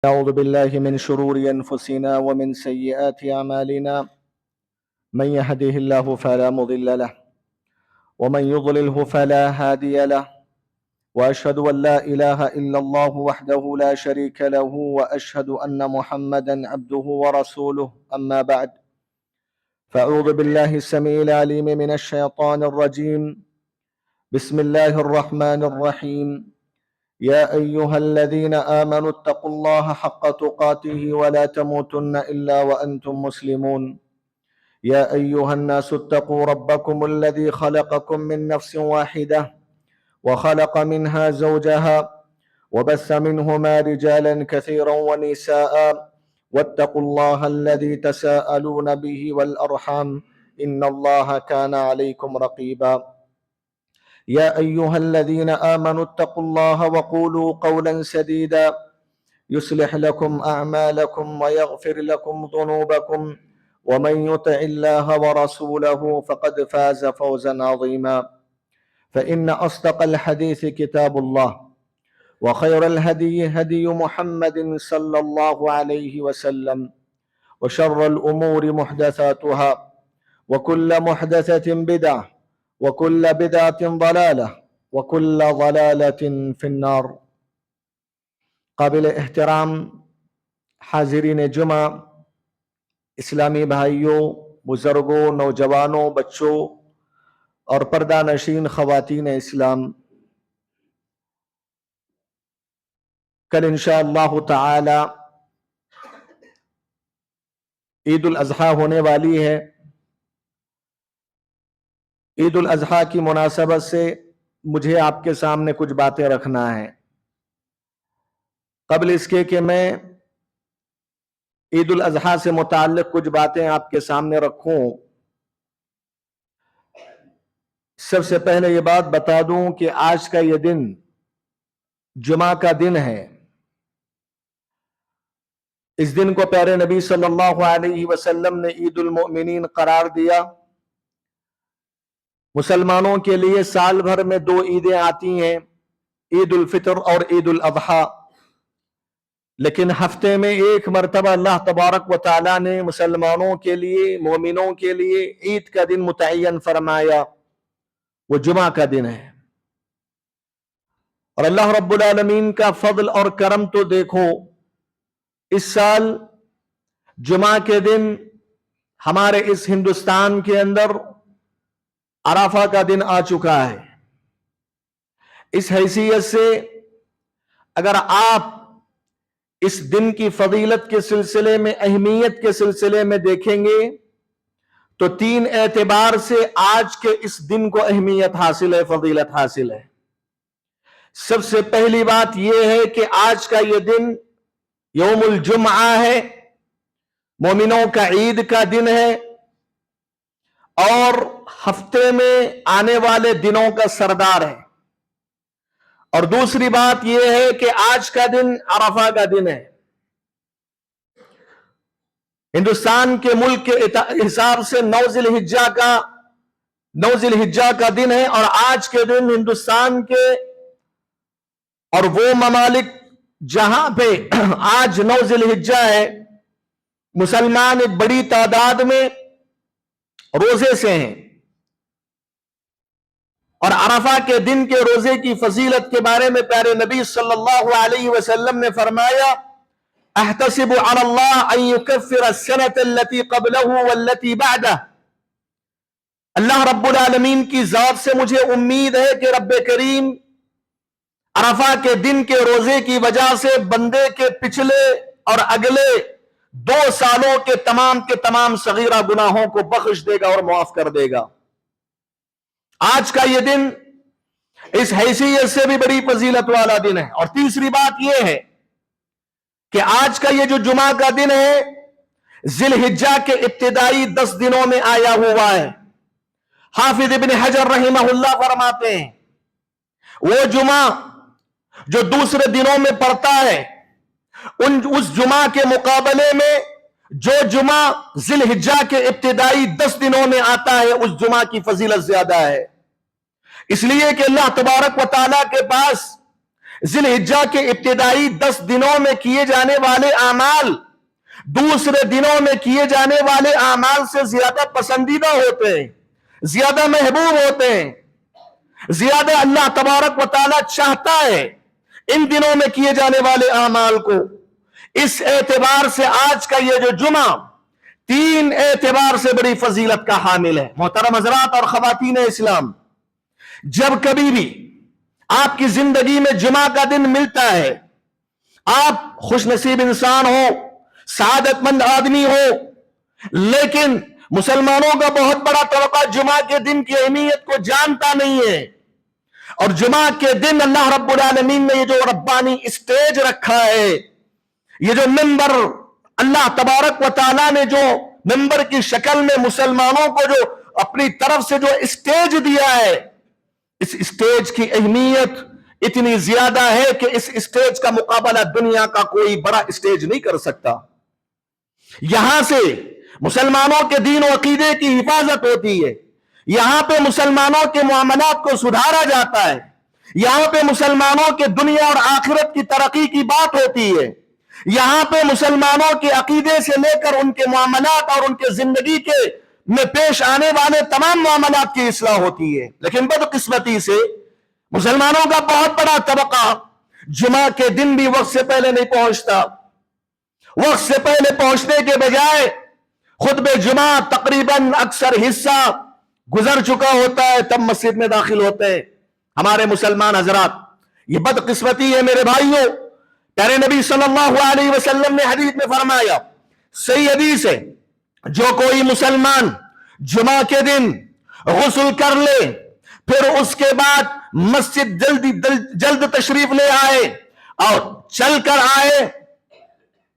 أعوذ بالله من شرور أنفسنا ومن سيئات أعمالنا من يهده الله فلا مضل له ومن يضلله فلا هادي له وأشهد أن لا إله إلا الله وحده لا شريك له وأشهد أن محمدا عبده ورسوله أما بعد فأعوذ بالله السميع العليم من الشيطان الرجيم بسم الله الرحمن الرحيم يا أيها الذين آمنوا اتقوا الله حق تقاته ولا تموتن إلا وأنتم مسلمون يا أيها الناس اتقوا ربكم الذي خلقكم من نفس واحدة وخلق منها زوجها وبث منهما رجالا كثيرا ونساء واتقوا الله الذي تساءلون به والأرحام إن الله كان عليكم رقيبا يا أيها الذين آمنوا اتقوا الله وقولوا قولا سديدا يصلح لكم أعمالكم ويغفر لكم ذنوبكم ومن يطع الله ورسوله فقد فاز فوزا عظيما فإن أصدق الحديث كتاب الله وخير الهدي هدي محمد صلى الله عليه وسلم وشر الأمور محدثاتها وكل محدثة بدعة وكل بدعة ضلالة وكل ضلالة في النار. قابل احترام حاضرین جمعہ، اسلامی بھائیوں، بزرگوں، نوجوانوں، بچوں اور پردہ نشین خواتین اسلام، کل انشاءاللہ تعالی عید الاضحیٰ ہونے والی ہے۔ عید الاضحیٰ کی مناسبت سے مجھے آپ کے سامنے کچھ باتیں رکھنا ہے۔ قبل اس کے کہ میں عید الاضحیٰ سے متعلق کچھ باتیں آپ کے سامنے رکھوں، سب سے پہلے یہ بات بتا دوں کہ آج کا یہ دن جمعہ کا دن ہے۔ اس دن کو پیارے نبی صلی اللہ علیہ وسلم نے عید المؤمنین قرار دیا۔ مسلمانوں کے لیے سال بھر میں دو عیدیں آتی ہیں، عید الفطر اور عید الاضحیٰ، لیکن ہفتے میں ایک مرتبہ اللہ تبارک و تعالیٰ نے مسلمانوں کے لیے، مومنوں کے لیے عید کا دن متعین فرمایا، وہ جمعہ کا دن ہے۔ اور اللہ رب العالمین کا فضل اور کرم تو دیکھو، اس سال جمعہ کے دن ہمارے اس ہندوستان کے اندر عرفہ کا دن آ چکا ہے۔ اس حیثیت سے اگر آپ اس دن کی فضیلت کے سلسلے میں، اہمیت کے سلسلے میں دیکھیں گے تو تین اعتبار سے آج کے اس دن کو اہمیت حاصل ہے، فضیلت حاصل ہے۔ سب سے پہلی بات یہ ہے کہ آج کا یہ دن یوم الجمعہ ہے، مومنوں کا عید کا دن ہے، اور ہفتے میں آنے والے دنوں کا سردار ہے۔ اور دوسری بات یہ ہے کہ آج کا دن عرفہ کا دن ہے۔ ہندوستان کے ملک کے حساب سے 9 ذی الحجہ کا دن ہے، اور آج کے دن ہندوستان کے اور وہ ممالک جہاں پہ آج 9 ذی الحجہ ہے، مسلمان ایک بڑی تعداد میں روزے سے ہیں۔ اور عرفہ کے دن کے روزے کی فضیلت کے بارے میں پیارے نبی صلی اللہ علیہ وسلم نے فرمایا، احتسب علی اللہ ان یکفر السنة التي قبله والتي بعده۔ اللہ رب العالمین کی ذات سے مجھے امید ہے کہ رب کریم عرفہ کے دن کے روزے کی وجہ سے بندے کے پچھلے اور اگلے 2 سالوں کے تمام صغیرہ گناہوں کو بخش دے گا اور معاف کر دے گا۔ آج کا یہ دن اس حیثیت سے بھی بڑی فضیلت والا دن ہے۔ اور تیسری بات یہ ہے کہ آج کا یہ جو جمعہ کا دن ہے، ذی الحجہ کے ابتدائی 10 دنوں میں آیا ہوا ہے۔ حافظ ابن حجر رحمہ اللہ فرماتے ہیں، وہ جمعہ جو دوسرے دنوں میں پڑتا ہے، اس جمعہ کے مقابلے میں جو جمعہ ذی الحجہ کے ابتدائی 10 دنوں میں آتا ہے، اس جمعہ کی فضیلت زیادہ ہے۔ اس لیے کہ اللہ تبارک و تعالیٰ کے پاس ذی الحجہ کے ابتدائی 10 دنوں میں کیے جانے والے اعمال دوسرے دنوں میں کیے جانے والے اعمال سے زیادہ پسندیدہ ہوتے ہیں، زیادہ محبوب ہوتے ہیں، زیادہ اللہ تبارک و تعالی چاہتا ہے ان دنوں میں کیے جانے والے اعمال کو۔ اس اعتبار سے آج کا یہ جو جمعہ 3 اعتبار سے بڑی فضیلت کا حامل ہے۔ محترم حضرات اور خواتین اسلام، جب کبھی بھی آپ کی زندگی میں جمعہ کا دن ملتا ہے، آپ خوش نصیب انسان ہو، سعادت مند آدمی ہو، لیکن مسلمانوں کا بہت بڑا طبقہ جمعہ کے دن کی اہمیت کو جانتا نہیں ہے۔ اور جمعہ کے دن اللہ رب العالمین نے یہ جو ربانی اسٹیج رکھا ہے، یہ جو ممبر اللہ تبارک و تعالیٰ نے جو ممبر کی شکل میں مسلمانوں کو جو اپنی طرف سے جو اسٹیج دیا ہے، اس اسٹیج کی اہمیت اتنی زیادہ ہے کہ اس اسٹیج کا مقابلہ دنیا کا کوئی بڑا اسٹیج نہیں کر سکتا۔ یہاں سے مسلمانوں کے دین و عقیدے کی حفاظت ہوتی ہے، یہاں پہ مسلمانوں کے معاملات کو سدھارا جاتا ہے، یہاں پہ مسلمانوں کے دنیا اور آخرت کی ترقی کی بات ہوتی ہے، یہاں پہ مسلمانوں کے عقیدے سے لے کر ان کے معاملات اور ان کے زندگی کے میں پیش آنے والے تمام معاملات کی اصلاح ہوتی ہے۔ لیکن بدقسمتی سے مسلمانوں کا بہت بڑا طبقہ جمعہ کے دن بھی وقت سے پہلے نہیں پہنچتا، وقت سے پہلے پہنچنے کے بجائے خطبہ جمعہ تقریباً اکثر حصہ گزر چکا ہوتا ہے تب مسجد میں داخل ہوتے ہیں۔ ہمارے مسلمان حضرات، یہ بدقسمتی ہے میرے بھائیوں۔ پیارے نبی صلی اللہ علیہ وسلم نے حدیث میں فرمایا، صحیح حدیث ہے، جو کوئی مسلمان جمعہ کے دن غسل کر لے، پھر اس کے بعد مسجد جلد تشریف لے آئے اور چل کر آئے،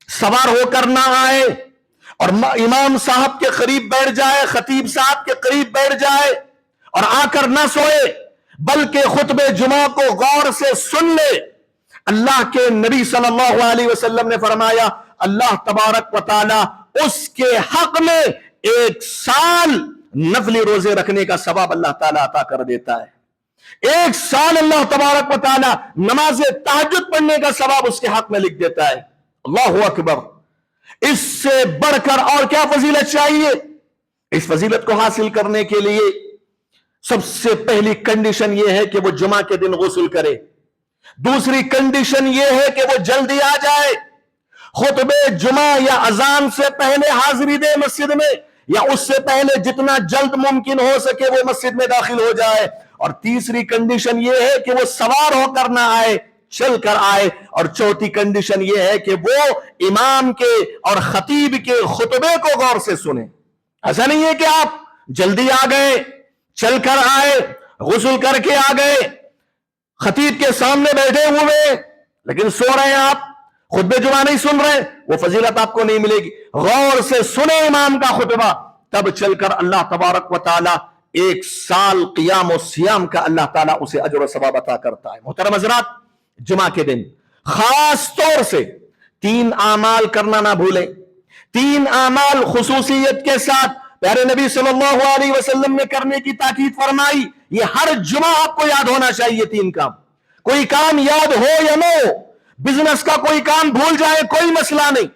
سوار ہو کر نہ آئے، اور امام صاحب کے قریب بیٹھ جائے، خطیب صاحب کے قریب بیٹھ جائے اور آ کر نہ سوئے بلکہ خطبہ جمعہ کو غور سے سن لے، اللہ کے نبی صلی اللہ علیہ وسلم نے فرمایا اللہ تبارک و تعالی اس کے حق میں 1 سال نفلی روزے رکھنے کا ثواب اللہ تعالیٰ عطا کر دیتا ہے۔ 1 سال اللہ تبارک و تعالیٰ نماز تہجد پڑھنے کا ثواب اس کے حق میں لکھ دیتا ہے۔ اللہ اکبر! اس سے بڑھ کر اور کیا فضیلت چاہیے؟ اس فضیلت کو حاصل کرنے کے لیے سب سے پہلی کنڈیشن یہ ہے کہ وہ جمعہ کے دن غسل کرے، دوسری کنڈیشن یہ ہے کہ وہ جلدی آ جائے، خطبہ جمعہ یا اذان سے پہلے حاضری دے مسجد میں، یا اس سے پہلے جتنا جلد ممکن ہو سکے وہ مسجد میں داخل ہو جائے، اور تیسری کنڈیشن یہ ہے کہ وہ سوار ہو کر نہ آئے، چل کر آئے، اور چوتھی کنڈیشن یہ ہے کہ وہ امام کے اور خطیب کے خطبے کو غور سے سنیں۔ ایسا نہیں ہے کہ آپ جلدی آ گئے، چل کر آئے، غسل کر کے آ گئے، خطیب کے سامنے بیٹھے ہوئے لیکن سو رہے ہیں، آپ خطبہ جمعہ نہیں سن رہے، وہ فضیلت آپ کو نہیں ملے گی۔ غور سے سنیں امام کا خطبہ، تب چل کر اللہ تبارک و تعالی 1 سال قیام و سیام کا اللہ تعالیٰ اسے اجر و ثواب عطا کرتا ہے۔ محترم حضرات، جمعہ کے دن خاص طور سے 3 اعمال کرنا نہ بھولیں۔ 3 اعمال خصوصیت کے ساتھ پیارے نبی صلی اللہ علیہ وسلم نے کرنے کی تاکید فرمائی، یہ ہر جمعہ آپ کو یاد ہونا چاہیے۔ 3 کام، کوئی کام یاد ہو یا نہ ہو، بزنس کا کوئی کام بھول جائے کوئی مسئلہ نہیں،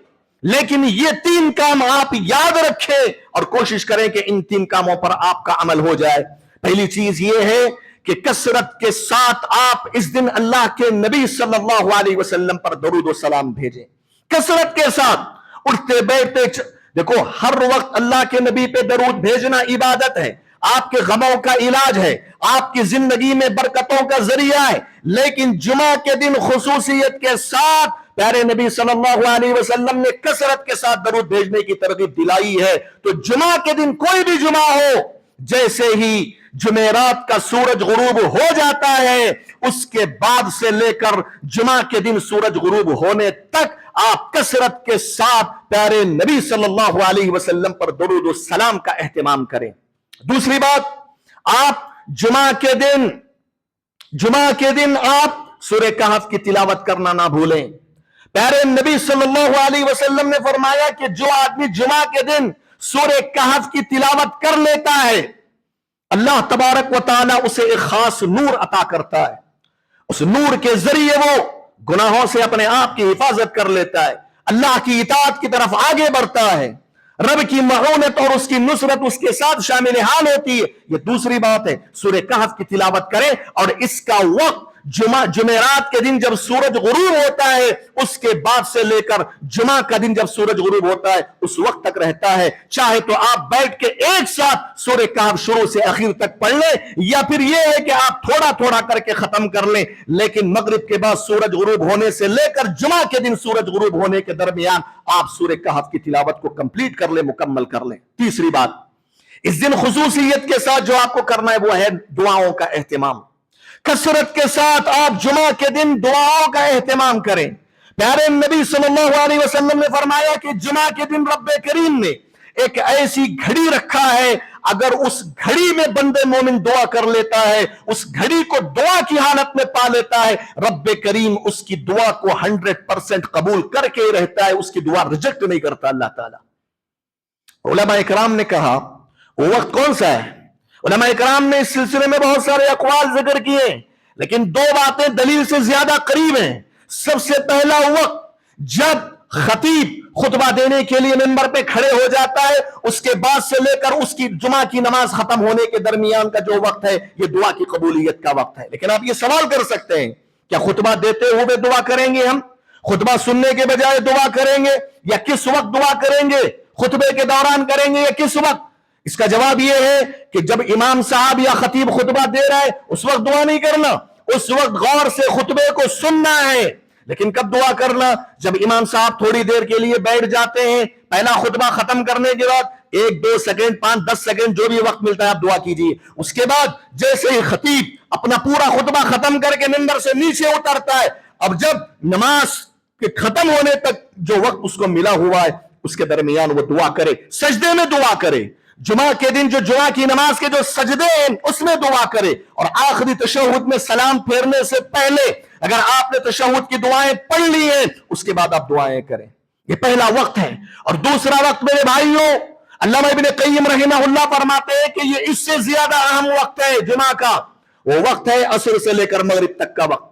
لیکن یہ 3 کام آپ یاد رکھیں اور کوشش کریں کہ ان 3 کاموں پر آپ کا عمل ہو جائے۔ پہلی چیز یہ ہے کہ کثرت کے ساتھ آپ اس دن اللہ کے نبی صلی اللہ علیہ وسلم پر درود و سلام بھیجیں، کثرت کے ساتھ، اٹھتے بیٹھتے۔ دیکھو، ہر وقت اللہ کے نبی پہ درود بھیجنا عبادت ہے، آپ کے غموں کا علاج ہے، آپ کی زندگی میں برکتوں کا ذریعہ ہے، لیکن جمعہ کے دن خصوصیت کے ساتھ پیارے نبی صلی اللہ علیہ وسلم نے کثرت کے ساتھ درود بھیجنے کی ترغیب دلائی ہے۔ تو جمعہ کے دن کوئی بھی جمعہ ہو، جیسے ہی جمعرات کا سورج غروب ہو جاتا ہے، اس کے بعد سے لے کر جمعہ کے دن سورج غروب ہونے تک آپ کثرت کے ساتھ پیارے نبی صلی اللہ علیہ وسلم پر درود و سلام کا اہتمام کریں۔ دوسری بات، آپ جمعہ کے دن آپ سورہ کہف کی تلاوت کرنا نہ بھولیں۔ پیارے نبی صلی اللہ علیہ وسلم نے فرمایا کہ جو آدمی جمعہ کے دن سورہ کہف کی تلاوت کر لیتا ہے، اللہ تبارک و تعالی اسے ایک خاص نور عطا کرتا ہے، اس نور کے ذریعے وہ گناہوں سے اپنے آپ کی حفاظت کر لیتا ہے، اللہ کی اطاعت کی طرف آگے بڑھتا ہے، رب کی معونت اور اس کی نصرت اس کے ساتھ شامل حال ہوتی ہے۔ یہ دوسری بات ہے۔ سورہ کہف کی تلاوت کریں، اور اس کا وقت جمعرات کے دن جب سورج غروب ہوتا ہے اس کے بعد سے لے کر جمعہ کا دن جب سورج غروب ہوتا ہے اس وقت تک رہتا ہے۔ چاہے تو آپ بیٹھ کے ایک ساتھ سورہ کہف شروع سے اخیر تک پڑھ لیں، یا پھر یہ ہے کہ آپ تھوڑا تھوڑا کر کے ختم کر لیں، لیکن مغرب کے بعد سورج غروب ہونے سے لے کر جمعہ کے دن سورج غروب ہونے کے درمیان آپ سورہ کہف کی تلاوت کو کمپلیٹ کر لیں، مکمل کر لیں۔ تیسری بات، اس دن خصوصیت کے ساتھ جو آپ کو کرنا ہے وہ ہے دعاؤں کا اہتمام۔ کثرت کے ساتھ آپ جمعہ کے دن دعاؤں کا اہتمام کریں۔ پیارے نبی صلی اللہ علیہ وسلم نے فرمایا کہ جمعہ کے دن رب کریم نے ایک ایسی گھڑی رکھا ہے، اگر اس گھڑی میں بندے مومن دعا کر لیتا ہے، اس گھڑی کو دعا کی حالت میں پا لیتا ہے، رب کریم اس کی دعا کو 100% قبول کر کے رہتا ہے، اس کی دعا ریجیکٹ نہیں کرتا اللہ تعالی۔ علماء اکرام نے کہا وہ وقت کون سا ہے؟ علماء اکرام نے اس سلسلے میں بہت سارے اقوال ذکر کیے، لیکن دو باتیں دلیل سے زیادہ قریب ہیں۔ سب سے پہلا وقت جب خطیب خطبہ دینے کے لیے منبر پہ کھڑے ہو جاتا ہے، اس کے بعد سے لے کر اس کی جمعہ کی نماز ختم ہونے کے درمیان کا جو وقت ہے یہ دعا کی قبولیت کا وقت ہے۔ لیکن آپ یہ سوال کر سکتے ہیں، کیا خطبہ دیتے ہوئے دعا کریں گے ہم؟ خطبہ سننے کے بجائے دعا کریں گے، یا کس وقت دعا کریں گے؟ خطبے کے دوران کریں گے یا کس وقت؟ اس کا جواب یہ ہے کہ جب امام صاحب یا خطیب خطبہ دے رہا ہے اس وقت دعا نہیں کرنا، اس وقت غور سے خطبے کو سننا ہے۔ لیکن کب دعا کرنا؟ جب امام صاحب تھوڑی دیر کے لیے بیٹھ جاتے ہیں، پہلا خطبہ ختم کرنے کے بعد 1-2 سیکنڈ 5-10 سیکنڈ جو بھی وقت ملتا ہے آپ دعا کیجیے۔ اس کے بعد جیسے ہی خطیب اپنا پورا خطبہ ختم کر کے منبر سے نیچے اترتا ہے، اب جب نماز کے ختم ہونے تک جو وقت اس کو ملا ہوا ہے اس کے درمیان وہ دعا کرے، سجدے میں دعا کرے۔ جمعہ کے دن جو جمعہ کی نماز کے جو سجدے ہیں اس میں دعا کرے، اور آخری تشہد میں سلام پھیرنے سے پہلے اگر آپ نے تشہد کی دعائیں پڑھ لی ہیں اس کے بعد آپ دعائیں کریں۔ یہ پہلا وقت ہے۔ اور دوسرا وقت میرے بھائیوں، علامہ ابن قیم رحمہ اللہ فرماتے ہیں کہ یہ اس سے زیادہ اہم وقت ہے جمعہ کا، وہ وقت ہے عصر سے لے کر مغرب تک کا وقت۔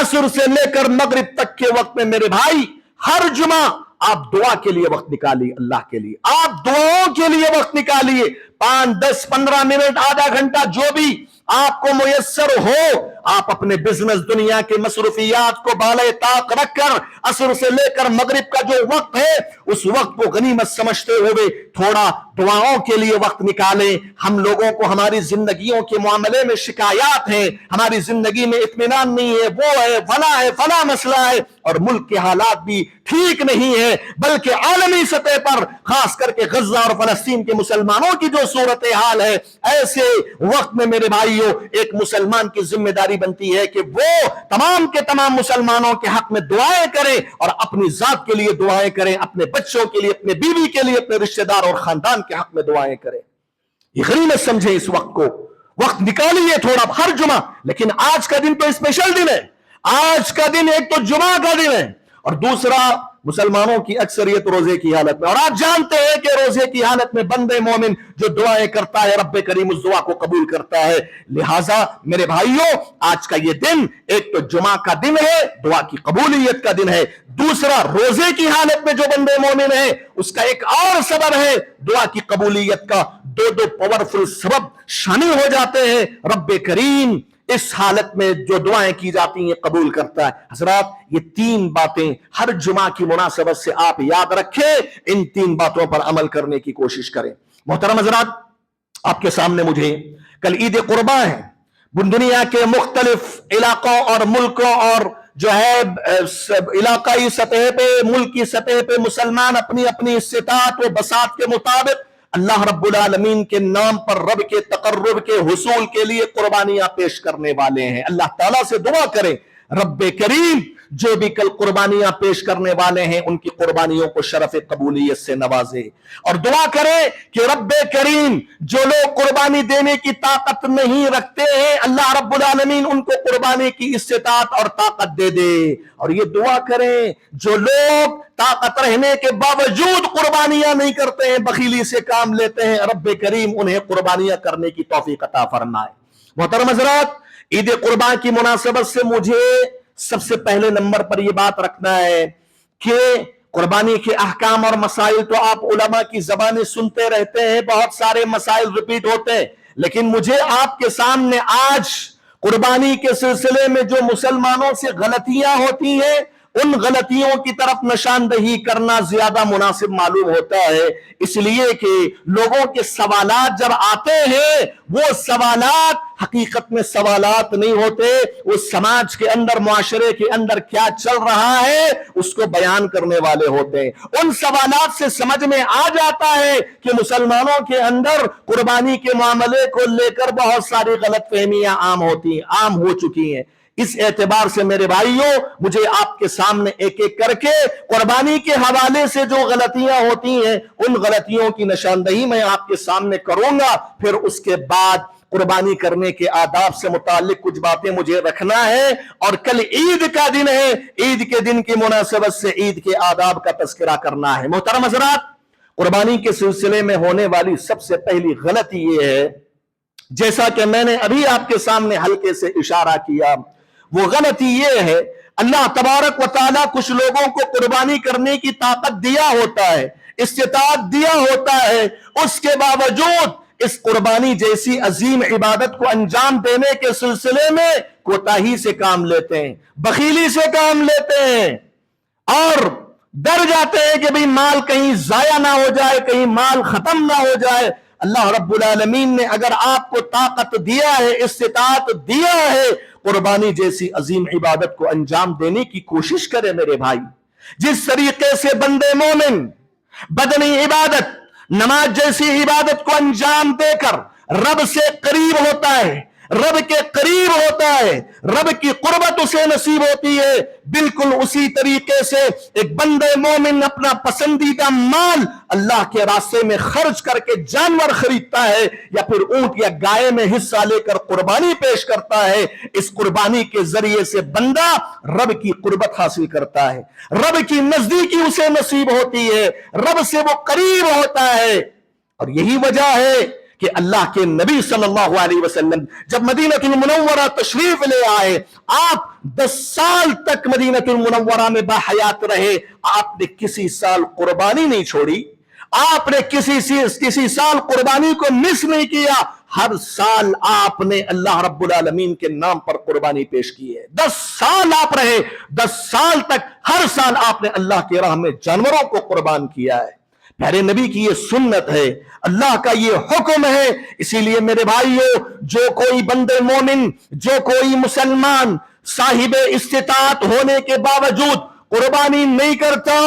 عصر سے لے کر مغرب تک کے وقت میں میرے بھائی ہر جمعہ آپ دعا کے لیے وقت نکالیے، اللہ کے لیے آپ دعاؤں کے لیے وقت نکالیے۔ 5 10 15 منٹ آدھا گھنٹہ جو بھی آپ کو میسر ہو، آپ اپنے بزنس دنیا کے مصروفیات کو بالائے طاق رکھ کر عصر سے لے کر مغرب کا جو وقت ہے اس وقت کو غنیمت سمجھتے ہوئے تھوڑا دعاؤں کے لیے وقت نکالیں۔ ہم لوگوں کو ہماری زندگیوں کے معاملے میں شکایات ہیں، ہماری زندگی میں اطمینان نہیں ہے، وہ ہے فلاں مسئلہ ہے، اور ملک کے حالات بھی ٹھیک نہیں ہے، بلکہ عالمی سطح پر خاص کر کے غزہ اور فلسطین کے مسلمانوں کی جو صورتحال ہے، ایسے وقت میں میرے بھائیوں ایک مسلمان کی ذمہ داری بنتی ہے کہ وہ تمام کے تمام مسلمانوں کے حق میں دعائیں کریں، اور اپنی ذات کے لیے دعائیں کریں، اپنے بچوں کے لیے، اپنے بیوی کے لیے، اپنے رشتہ دار اور خاندان کے حق میں دعائیں کریں۔ یہ غنیمت سمجھیں اس وقت کو، وقت نکالیے تھوڑا ہر جمعہ۔ لیکن آج کا دن تو اسپیشل دن ہے، آج کا دن ایک تو جمعہ کا دن ہے، اور دوسرا مسلمانوں کی اکثریت روزے کی حالت میں، اور آپ جانتے ہیں کہ روزے کی حالت میں بندے مومن جو دعائیں کرتا ہے رب کریم اس دعا کو قبول کرتا ہے۔ لہٰذا میرے بھائیوں آج کا یہ دن ایک تو جمعہ کا دن ہے، دعا کی قبولیت کا دن ہے، دوسرا روزے کی حالت میں جو بندے مومن ہیں اس کا ایک اور سبب ہے دعا کی قبولیت کا۔ دو پاورفل سبب شامل ہو جاتے ہیں، رب کریم اس حالت میں جو دعائیں کی جاتی ہیں قبول کرتا ہے۔ حضرات یہ 3 باتیں ہر جمعہ کی مناسبت سے آپ یاد رکھیں، ان 3 باتوں پر عمل کرنے کی کوشش کریں۔ محترم حضرات، آپ کے سامنے مجھے کل عید قرباں ہے، دنیا کے مختلف علاقوں اور ملکوں اور جو ہے علاقائی سطح پہ، ملکی سطح پہ مسلمان اپنی اپنی استطاعت و بساط کے مطابق اللہ رب العالمین کے نام پر رب کے تقرب کے حصول کے لیے قربانیاں پیش کرنے والے ہیں۔ اللہ تعالیٰ سے دعا کریں رب کریم جو بھی کل قربانیاں پیش کرنے والے ہیں ان کی قربانیوں کو شرف قبولیت سے نوازے، اور دعا کریں کہ رب کریم جو لوگ قربانی دینے کی طاقت نہیں رکھتے ہیں اللہ رب العالمین ان کو قربانی کی استطاعت اور طاقت دے دے، اور یہ دعا کریں جو لوگ طاقت رہنے کے باوجود قربانیاں نہیں کرتے ہیں، بخیلی سے کام لیتے ہیں، رب کریم انہیں قربانیاں کرنے کی توفیق عطا فرمائے۔ محترم حضرات، عید قربان کی مناسبت سے مجھے سب سے پہلے نمبر پر یہ بات رکھنا ہے کہ قربانی کے احکام اور مسائل تو آپ علماء کی زبانیں سنتے رہتے ہیں، بہت سارے مسائل ریپیٹ ہوتے ہیں، لیکن مجھے آپ کے سامنے آج قربانی کے سلسلے میں جو مسلمانوں سے غلطیاں ہوتی ہیں ان غلطیوں کی طرف نشاندہی کرنا زیادہ مناسب معلوم ہوتا ہے، اس لیے کہ لوگوں کے سوالات جب آتے ہیں وہ سوالات حقیقت میں سوالات نہیں ہوتے، وہ سماج کے اندر، معاشرے کے اندر کیا چل رہا ہے اس کو بیان کرنے والے ہوتے ہیں۔ ان سوالات سے سمجھ میں آ جاتا ہے کہ مسلمانوں کے اندر قربانی کے معاملے کو لے کر بہت ساری غلط فہمیاں عام ہو چکی ہیں۔ اس اعتبار سے میرے بھائیوں، مجھے آپ کے سامنے ایک ایک کر کے قربانی کے حوالے سے جو غلطیاں ہوتی ہیں ان غلطیوں کی نشاندہی میں آپ کے سامنے کروں گا، پھر اس کے بعد قربانی کرنے کے آداب سے متعلق کچھ باتیں مجھے رکھنا ہے، اور کل عید کا دن ہے، عید کے دن کی مناسبت سے عید کے آداب کا تذکرہ کرنا ہے۔ محترم حضرات، قربانی کے سلسلے میں ہونے والی سب سے پہلی غلطی یہ ہے، جیسا کہ میں نے ابھی آپ کے سامنے ہلکے سے اشارہ کیا، وہ غلطی یہ ہے، اللہ تبارک و تعالیٰ کچھ لوگوں کو قربانی کرنے کی طاقت دیا ہوتا ہے، استطاعت دیا ہوتا ہے، اس کے باوجود اس قربانی جیسی عظیم عبادت کو انجام دینے کے سلسلے میں کوتاہی سے کام لیتے ہیں، بخیلی سے کام لیتے ہیں، اور ڈر جاتے ہیں کہ بھئی مال کہیں ضائع نہ ہو جائے، کہیں مال ختم نہ ہو جائے۔ اللہ رب العالمین نے اگر آپ کو طاقت دیا ہے، استطاعت دیا ہے، قربانی جیسی عظیم عبادت کو انجام دینے کی کوشش کرے میرے بھائی۔ جس طریقے سے بندے مومن بدنی عبادت، نماز جیسی عبادت کو انجام دے کر رب سے قریب ہوتا ہے، رب کے قریب ہوتا ہے، رب کی قربت اسے نصیب ہوتی ہے، بالکل اسی طریقے سے ایک بندے مومن اپنا پسندیدہ مال اللہ کے راستے میں خرچ کر کے جانور خریدتا ہے یا پھر اونٹ یا گائے میں حصہ لے کر قربانی پیش کرتا ہے، اس قربانی کے ذریعے سے بندہ رب کی قربت حاصل کرتا ہے، رب کی نزدیکی اسے نصیب ہوتی ہے، رب سے وہ قریب ہوتا ہے۔ اور یہی وجہ ہے کہ اللہ کے نبی صلی اللہ علیہ وسلم جب مدینہ المنورہ تشریف لے آئے، آپ 10 سال تک مدینہ المنورہ میں باحیات رہے، آپ نے کسی سال قربانی نہیں چھوڑی، آپ نے کسی سال قربانی کو مس نہیں کیا، ہر سال آپ نے اللہ رب العالمین کے نام پر قربانی پیش کی ہے۔ 10 سال آپ رہے، 10 سال تک ہر سال آپ نے اللہ کی راہ میں جانوروں کو قربان کیا ہے۔ پیارے نبی کی یہ سنت ہے، اللہ کا یہ حکم ہے، اسی لیے میرے بھائیوں، جو کوئی بندے مومن، جو کوئی مسلمان صاحب استطاعت ہونے کے باوجود قربانی نہیں کرتا،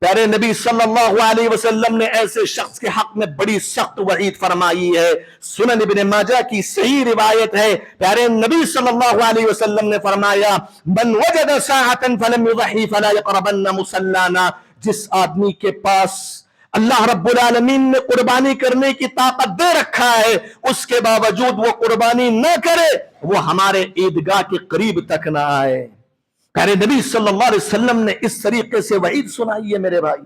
پیارے نبی صلی اللہ علیہ وسلم نے ایسے شخص کے حق میں بڑی سخت وعید فرمائی ہے۔ سنن ابن ماجہ کی صحیح روایت ہے، پیارے نبی صلی اللہ علیہ وسلم نے فرمایا، من وجد ساعة فلم يضحي فلا يقربن مصلانا، جس آدمی کے پاس اللہ رب العالمین نے قربانی کرنے کی طاقت دے رکھا ہے، اس کے باوجود وہ قربانی نہ کرے، وہ ہمارے عیدگاہ کے قریب تک نہ آئے۔ پیارے نبی صلی اللہ علیہ وسلم نے اس طریقے سے وعید سنائی ہے میرے بھائی۔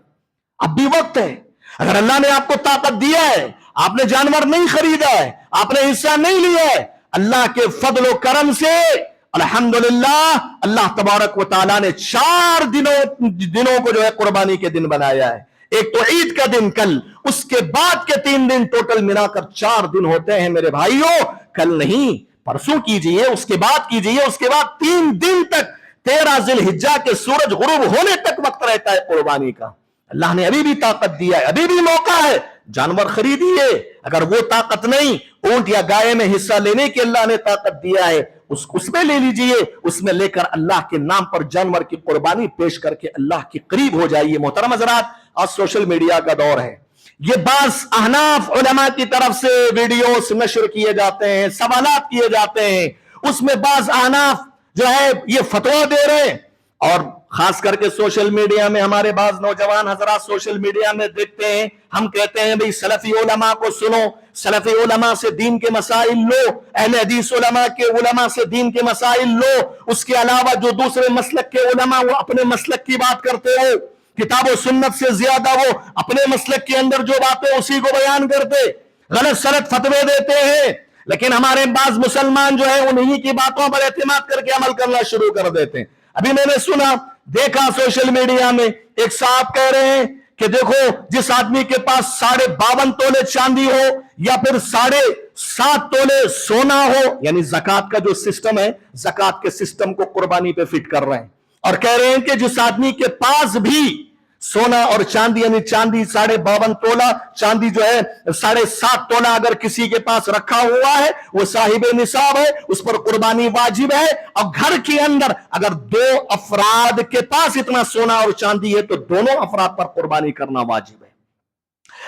اب بھی وقت ہے، اگر اللہ نے آپ کو طاقت دیا ہے، آپ نے جانور نہیں خریدا ہے، آپ نے حصہ نہیں لیا ہے، اللہ کے فضل و کرم سے الحمدللہ اللہ تبارک و تعالیٰ نے 4 دنوں کو جو ہے قربانی کے دن بنایا ہے۔ ایک تو عید کا دن کل، اس کے بعد کے 3 دن ٹوٹل ملا کر 4 دن ہوتے ہیں میرے بھائیوں۔ کل نہیں، پرسوں کیجئے، اس کے بعد کیجئے، اس کے بعد 3 دن تک، 13 ذی الحجہ کے سورج غروب ہونے تک وقت رہتا ہے قربانی کا۔ اللہ نے ابھی بھی طاقت دیا ہے، ابھی بھی موقع ہے، جانور خریدیے۔ اگر وہ طاقت نہیں، اونٹ یا گائے میں حصہ لینے کی اللہ نے طاقت دیا ہے، اس میں لے لیجئے، اس میں لے کر اللہ کے نام پر جانور کی قربانی پیش کر کے اللہ کے قریب ہو جائیے۔ محترم حضرات، آج سوشل میڈیا کا دور ہے، یہ بعض احناف علماء کی طرف سے ویڈیوز نشر کیے جاتے ہیں، سوالات کیے جاتے ہیں، اس میں بعض احناف جو ہے یہ فتویٰ دے رہے ہیں، اور خاص کر کے سوشل میڈیا میں ہمارے بعض نوجوان حضرات سوشل میڈیا میں دیکھتے ہیں، ہم کہتے ہیں بھئی سلفی علماء کو سنو، سلفی علماء سے دین کے مسائل لو، اہل حدیث علماء کے علماء سے دین کے مسائل لو، اس کے علاوہ جو دوسرے مسلک کے علماء وہ اپنے مسلک کی بات کرتے ہو، کتاب و سنت سے زیادہ وہ اپنے مسلک کے اندر جو باتیں اسی کو بیان کرتے، غلط سلط فتوے دیتے ہیں، لیکن ہمارے بعض مسلمان جو ہے انہی کی باتوں پر اعتماد کر کے عمل کرنا شروع کر دیتے ہیں. ابھی میں نے سنا دیکھا سوشل میڈیا میں ایک صاحب کہہ رہے ہیں کہ دیکھو جس آدمی کے پاس 52.5 تولے چاندی ہو یا پھر 7.5 تولے سونا ہو، یعنی زکات کا جو سسٹم ہے، زکات کے سسٹم کو قربانی پہ فٹ کر رہے ہیں، اور کہہ رہے ہیں کہ جس آدمی کے پاس بھی سونا اور چاندی، یعنی چاندی 52.5 تولہ، چاندی جو ہے 7.5 تولہ اگر کسی کے پاس رکھا ہوا ہے وہ صاحب نصاب ہے، اس پر قربانی واجب ہے. اور گھر کے اندر اگر 2 افراد کے پاس اتنا سونا اور چاندی ہے تو دونوں افراد پر قربانی کرنا واجب ہے.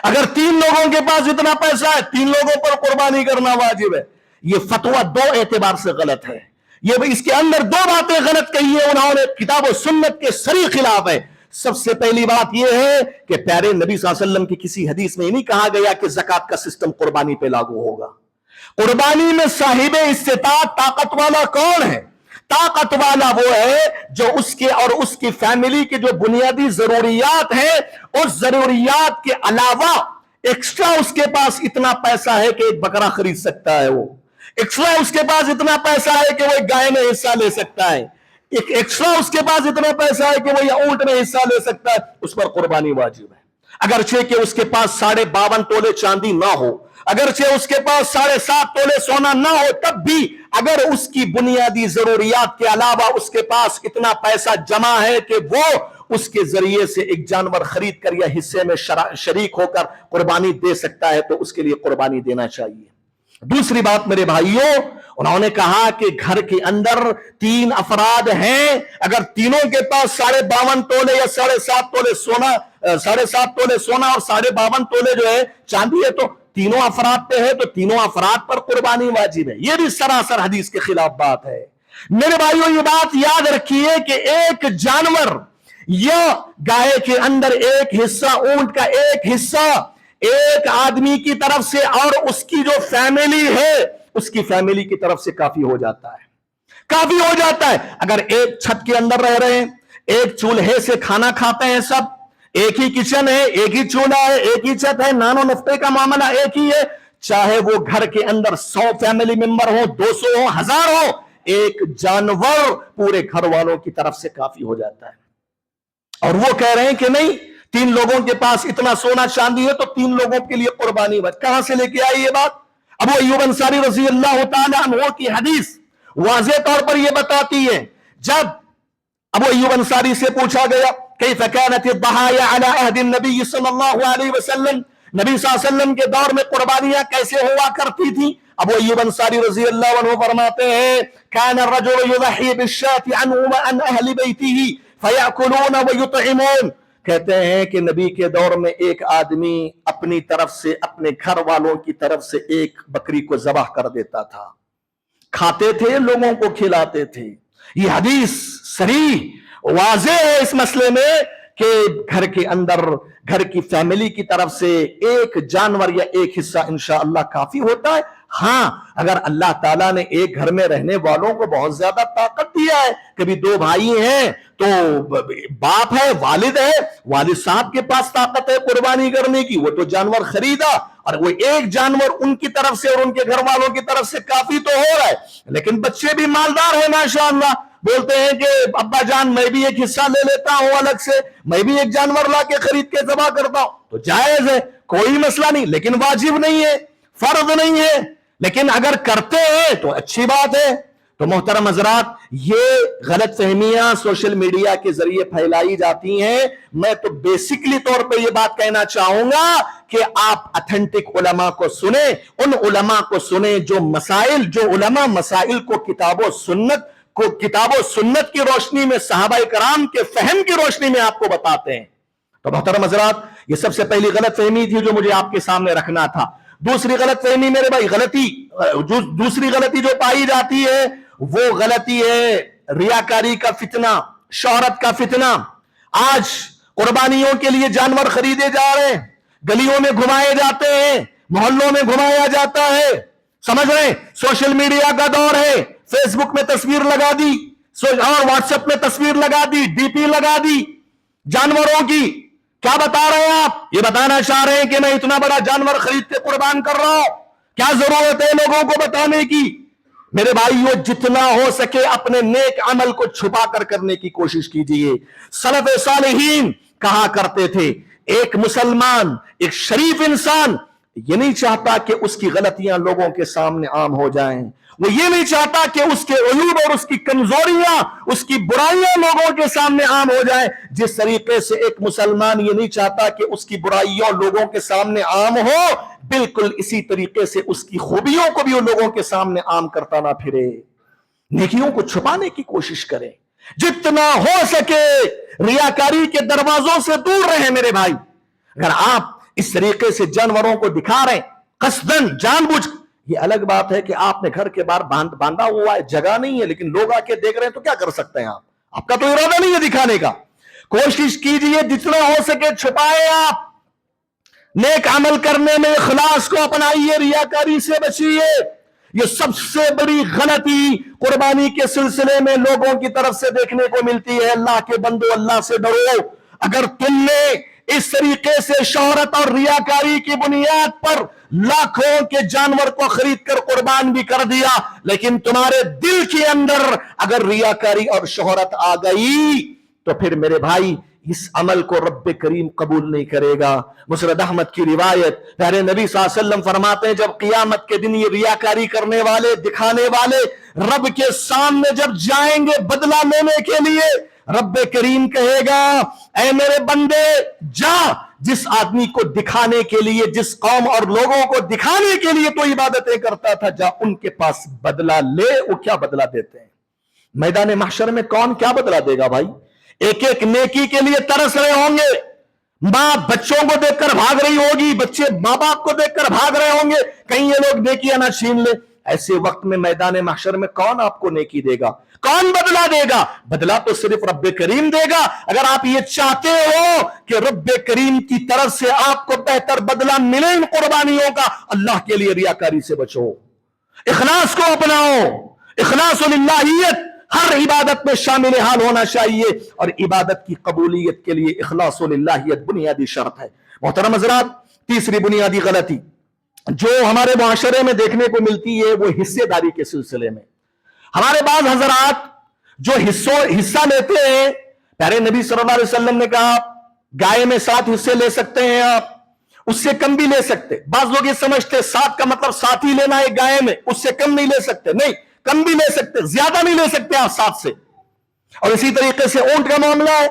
اگر 3 لوگوں کے پاس اتنا پیسہ ہے 3 لوگوں پر قربانی کرنا واجب ہے. یہ فتویٰ 2 اعتبار سے غلط ہے. یہ اس کے اندر 2 باتیں غلط کہی ہیں انہوں نے، کتاب و سنت کے صریح خلاف ہے. سب سے پہلی بات یہ ہے کہ پیارے نبی صلی اللہ علیہ وسلم کی کسی حدیث میں نہیں کہا گیا کہ زکات کا سسٹم قربانی پہ لاگو ہوگا. قربانی میں صاحب استطاعت طاقت والا کون ہے؟ طاقت والا وہ ہے جو اس کے اور اس کی فیملی کے جو بنیادی ضروریات ہیں، اس ضروریات کے علاوہ ایکسٹرا اس کے پاس اتنا پیسہ ہے کہ ایک بکرا خرید سکتا ہے، وہ ایکسٹرا اس کے پاس اتنا پیسہ ہے کہ وہ ایک گائے میں حصہ لے سکتا ہے، ایک ایکسٹرا اس کے پاس اتنا پیسہ ہے کہ وہ یا اونٹ میں حصہ لے سکتا ہے، اس پر قربانی واجب ہے. اگرچہ کہ اس کے پاس 52.5 تولے چاندی نہ ہو، اگرچہ اس کے پاس 7.5 تولے سونا نہ ہو، تب بھی اگر اس کی بنیادی ضروریات کے علاوہ اس کے پاس اتنا پیسہ جمع ہے کہ وہ اس کے ذریعے سے ایک جانور خرید کر یا حصے میں شریک ہو کر قربانی دے سکتا ہے تو اس کے لیے قربانی دینا چاہیے. دوسری بات میرے بھائیوں، انہوں نے کہا کہ گھر کے اندر 3 افراد ہیں، اگر تینوں کے پاس 52.5 تولے یا 7.5 تولے سونا، 7.5 تولے سونا اور 52.5 تولے جو ہے چاندی ہے تو تینوں افراد پہ ہے تو تینوں افراد پر قربانی واجب ہے. یہ بھی سراسر حدیث کے خلاف بات ہے. میرے بھائیوں یہ بات یاد رکھیے کہ ایک جانور یا گائے کے اندر ایک حصہ، اونٹ کا ایک حصہ ایک آدمی کی طرف سے اور اس کی جو فیملی ہے اس کی فیملی کی طرف سے کافی ہو جاتا ہے، کافی ہو جاتا ہے. اگر ایک چھت کے اندر رہ رہے ہیں، ایک چولہے سے کھانا کھاتے ہیں، سب ایک ہی کچن ہے، ایک ہی چولہا ہے، ایک ہی چھت ہے، نان و نفقے کا معاملہ ایک ہی ہے، چاہے وہ گھر کے اندر 100 فیملی ممبر ہو، 200 ہو، 1000 ہو، ایک جانور پورے گھر والوں کی طرف سے کافی ہو جاتا ہے. اور وہ کہہ رہے ہیں کہ نہیں 3 لوگوں کے پاس اتنا سونا چاندی ہے تو 3 لوگوں کے لیے قربانی واجب. کہاں سے لے کے آئی یہ بات؟ ابو ایوب انصاری رضی اللہ تعالی عنہ کی حدیث واضح طور پر یہ بتاتی ہے. جب ابو ایوب انصاری سے پوچھا گیا کیف كانت الضحايا على عهد النبي صلی اللہ علیہ وسلم، نبی صلی اللہ علیہ وسلم کے دور میں قربانیاں کیسے ہوا کرتی تھی؟ ابو ایوب انصاری رضی اللہ عنہ فرماتے ہیں كان الرجل يضحي بالشاة عن اهل بيته فيأكلون ويطعمون. کہتے ہیں کہ نبی کے دور میں ایک آدمی اپنی طرف سے اپنے گھر والوں کی طرف سے ایک بکری کو ذبح کر دیتا تھا، کھاتے تھے، لوگوں کو کھلاتے تھے. یہ حدیث صریح واضح ہے اس مسئلے میں کہ گھر کے اندر گھر کی فیملی کی طرف سے ایک جانور یا ایک حصہ انشاءاللہ کافی ہوتا ہے. ہاں اگر اللہ تعالیٰ نے ایک گھر میں رہنے والوں کو بہت زیادہ طاقت دیا ہے، کبھی 2 بھائی ہیں تو باپ ہے، والد ہے، والد صاحب کے پاس طاقت ہے قربانی کرنے کی، وہ تو جانور خریدا اور وہ ایک جانور ان کی طرف سے اور ان کے گھر والوں کی طرف سے کافی تو ہو رہا ہے. لیکن بچے بھی مالدار ہیں ماشاءاللہ، بولتے ہیں کہ ابا جان میں بھی ایک حصہ لے لیتا ہوں الگ سے، میں بھی ایک جانور لا کے خرید کے ذبح کرتا ہوں، تو جائز ہے، کوئی مسئلہ نہیں، لیکن واجب نہیں ہے، فرض نہیں ہے. لیکن اگر کرتے ہیں تو اچھی بات ہے. تو محترم حضرات، یہ غلط فہمیاں سوشل میڈیا کے ذریعے پھیلائی جاتی ہیں. میں تو بیسکلی طور پہ یہ بات کہنا چاہوں گا کہ آپ اتھینٹک علماء کو سنیں، ان علماء کو سنیں جو علماء مسائل کو کتاب و سنت کی روشنی میں، صحابہ کرام کے فہم کی روشنی میں آپ کو بتاتے ہیں. تو محترم حضرات، یہ سب سے پہلی غلط فہمی تھی جو مجھے آپ کے سامنے رکھنا تھا. دوسری غلط فہمی میرے بھائی دوسری غلطی جو پائی جاتی ہے وہ غلطی ہے ریاکاری کا فتنہ، شہرت کا فتنہ. آج قربانیوں کے لیے جانور خریدے جا رہے ہیں، گلیوں میں گھمائے جاتے ہیں، محلوں میں گھمایا جاتا ہے، سمجھ رہے ہیں؟ سوشل میڈیا کا دور ہے، فیس بک میں تصویر لگا دی اور واٹس ایپ میں تصویر لگا دی، ڈی پی لگا دی جانوروں کی. کیا بتا رہے ہیں آپ؟ یہ بتانا چاہ رہے ہیں کہ میں اتنا بڑا جانور خرید کے قربان کر رہا ہوں. کیا ضرورت ہے لوگوں کو بتانے کی؟ میرے بھائیو جتنا ہو سکے اپنے نیک عمل کو چھپا کر کرنے کی کوشش کیجئے۔ سلف صالحین کہا کرتے تھے ایک مسلمان، ایک شریف انسان یہ نہیں چاہتا کہ اس کی غلطیاں لوگوں کے سامنے عام ہو جائیں، وہ یہ نہیں چاہتا کہ اس کے عیوب اور اس کی کمزوریاں، اس کی برائیاں لوگوں کے سامنے عام ہو جائیں۔ جس طریقے سے ایک مسلمان یہ نہیں چاہتا کہ اس کی برائیاں لوگوں کے سامنے عام ہو، بالکل اسی طریقے سے اس کی خوبیوں کو بھی وہ لوگوں کے سامنے عام کرتا نہ پھرے، نیکیوں کو چھپانے کی کوشش کرے، جتنا ہو سکے ریاکاری کے دروازوں سے دور رہیں میرے بھائی۔ اگر آپ اس طریقے سے جانوروں کو دکھا رہے ہیں قصدن جان بوجھ، یہ الگ بات ہے کہ آپ نے گھر کے باہر باندھا ہوا ہے، جگہ نہیں ہے، لیکن لوگ آ کے دیکھ رہے ہیں تو کیا کر سکتے ہیں آپ کا تو ارادہ نہیں ہے دکھانے کا۔ کوشش کیجئے جتنا ہو سکے چھپائے، آپ نیک عمل کرنے میں اخلاص کو اپنائیے، ریاکاری سے بچیے۔ یہ سب سے بڑی غلطی قربانی کے سلسلے میں لوگوں کی طرف سے دیکھنے کو ملتی ہے۔ اللہ کے بندو اللہ سے ڈرو۔ اگر تم نے اس طریقے سے شہرت اور ریاکاری کی بنیاد پر لاکھوں کے جانور کو خرید کر قربان بھی کر دیا، لیکن تمہارے دل کے اندر اگر ریاکاری اور شہرت آ گئی تو پھر میرے بھائی اس عمل کو رب کریم قبول نہیں کرے گا۔ مسند احمد کی روایت، پیارے نبی صلی اللہ علیہ وسلم فرماتے ہیں جب قیامت کے دن یہ ریاکاری کرنے والے، دکھانے والے رب کے سامنے جب جائیں گے بدلہ لینے کے لیے، رب کریم کہے گا اے میرے بندے جا، جس آدمی کو دکھانے کے لیے، جس قوم اور لوگوں کو دکھانے کے لیے تو عبادتیں کرتا تھا، جا ان کے پاس بدلہ لے۔ وہ کیا بدلہ دیتے ہیں میدان محشر میں؟ کون کیا بدلہ دے گا بھائی؟ ایک ایک نیکی کے لیے ترس رہے ہوں گے، ماں بچوں کو دیکھ کر بھاگ رہی ہوگی، بچے ماں باپ کو دیکھ کر بھاگ رہے ہوں گے کہیں یہ لوگ نیکیاں نہ چھین لے۔ ایسے وقت میں میدان محشر میں کون آپ کو نیکی دے گا؟ کون بدلہ دے گا؟ بدلہ تو صرف رب کریم دے گا۔ اگر آپ یہ چاہتے ہو کہ رب کریم کی طرف سے آپ کو بہتر بدلہ ملے ان قربانیوں کا، اللہ کے لیے ریاکاری سے بچو، اخلاص کو اپناؤ۔ اخلاص للہیت ہر عبادت میں شامل حال ہونا چاہیے، اور عبادت کی قبولیت کے لیے اخلاص للہیت بنیادی شرط ہے۔ محترم حضرات، تیسری بنیادی غلطی جو ہمارے معاشرے میں دیکھنے کو ملتی ہے وہ حصے داری کے سلسلے میں۔ ہمارے بعض حضرات جو حصہ لیتے ہیں، پیارے نبی صلی اللہ علیہ وسلم نے کہا گائے میں 7 حصے لے سکتے ہیں آپ، اس سے کم بھی لے سکتے۔ بعض لوگ یہ سمجھتے 7 کا مطلب 7 ہی لینا ہے گائے میں، اس سے کم نہیں لے سکتے۔ نہیں، کم بھی لے سکتے، زیادہ نہیں لے سکتے آپ 7 سے۔ اور اسی طریقے سے اونٹ کا معاملہ ہے،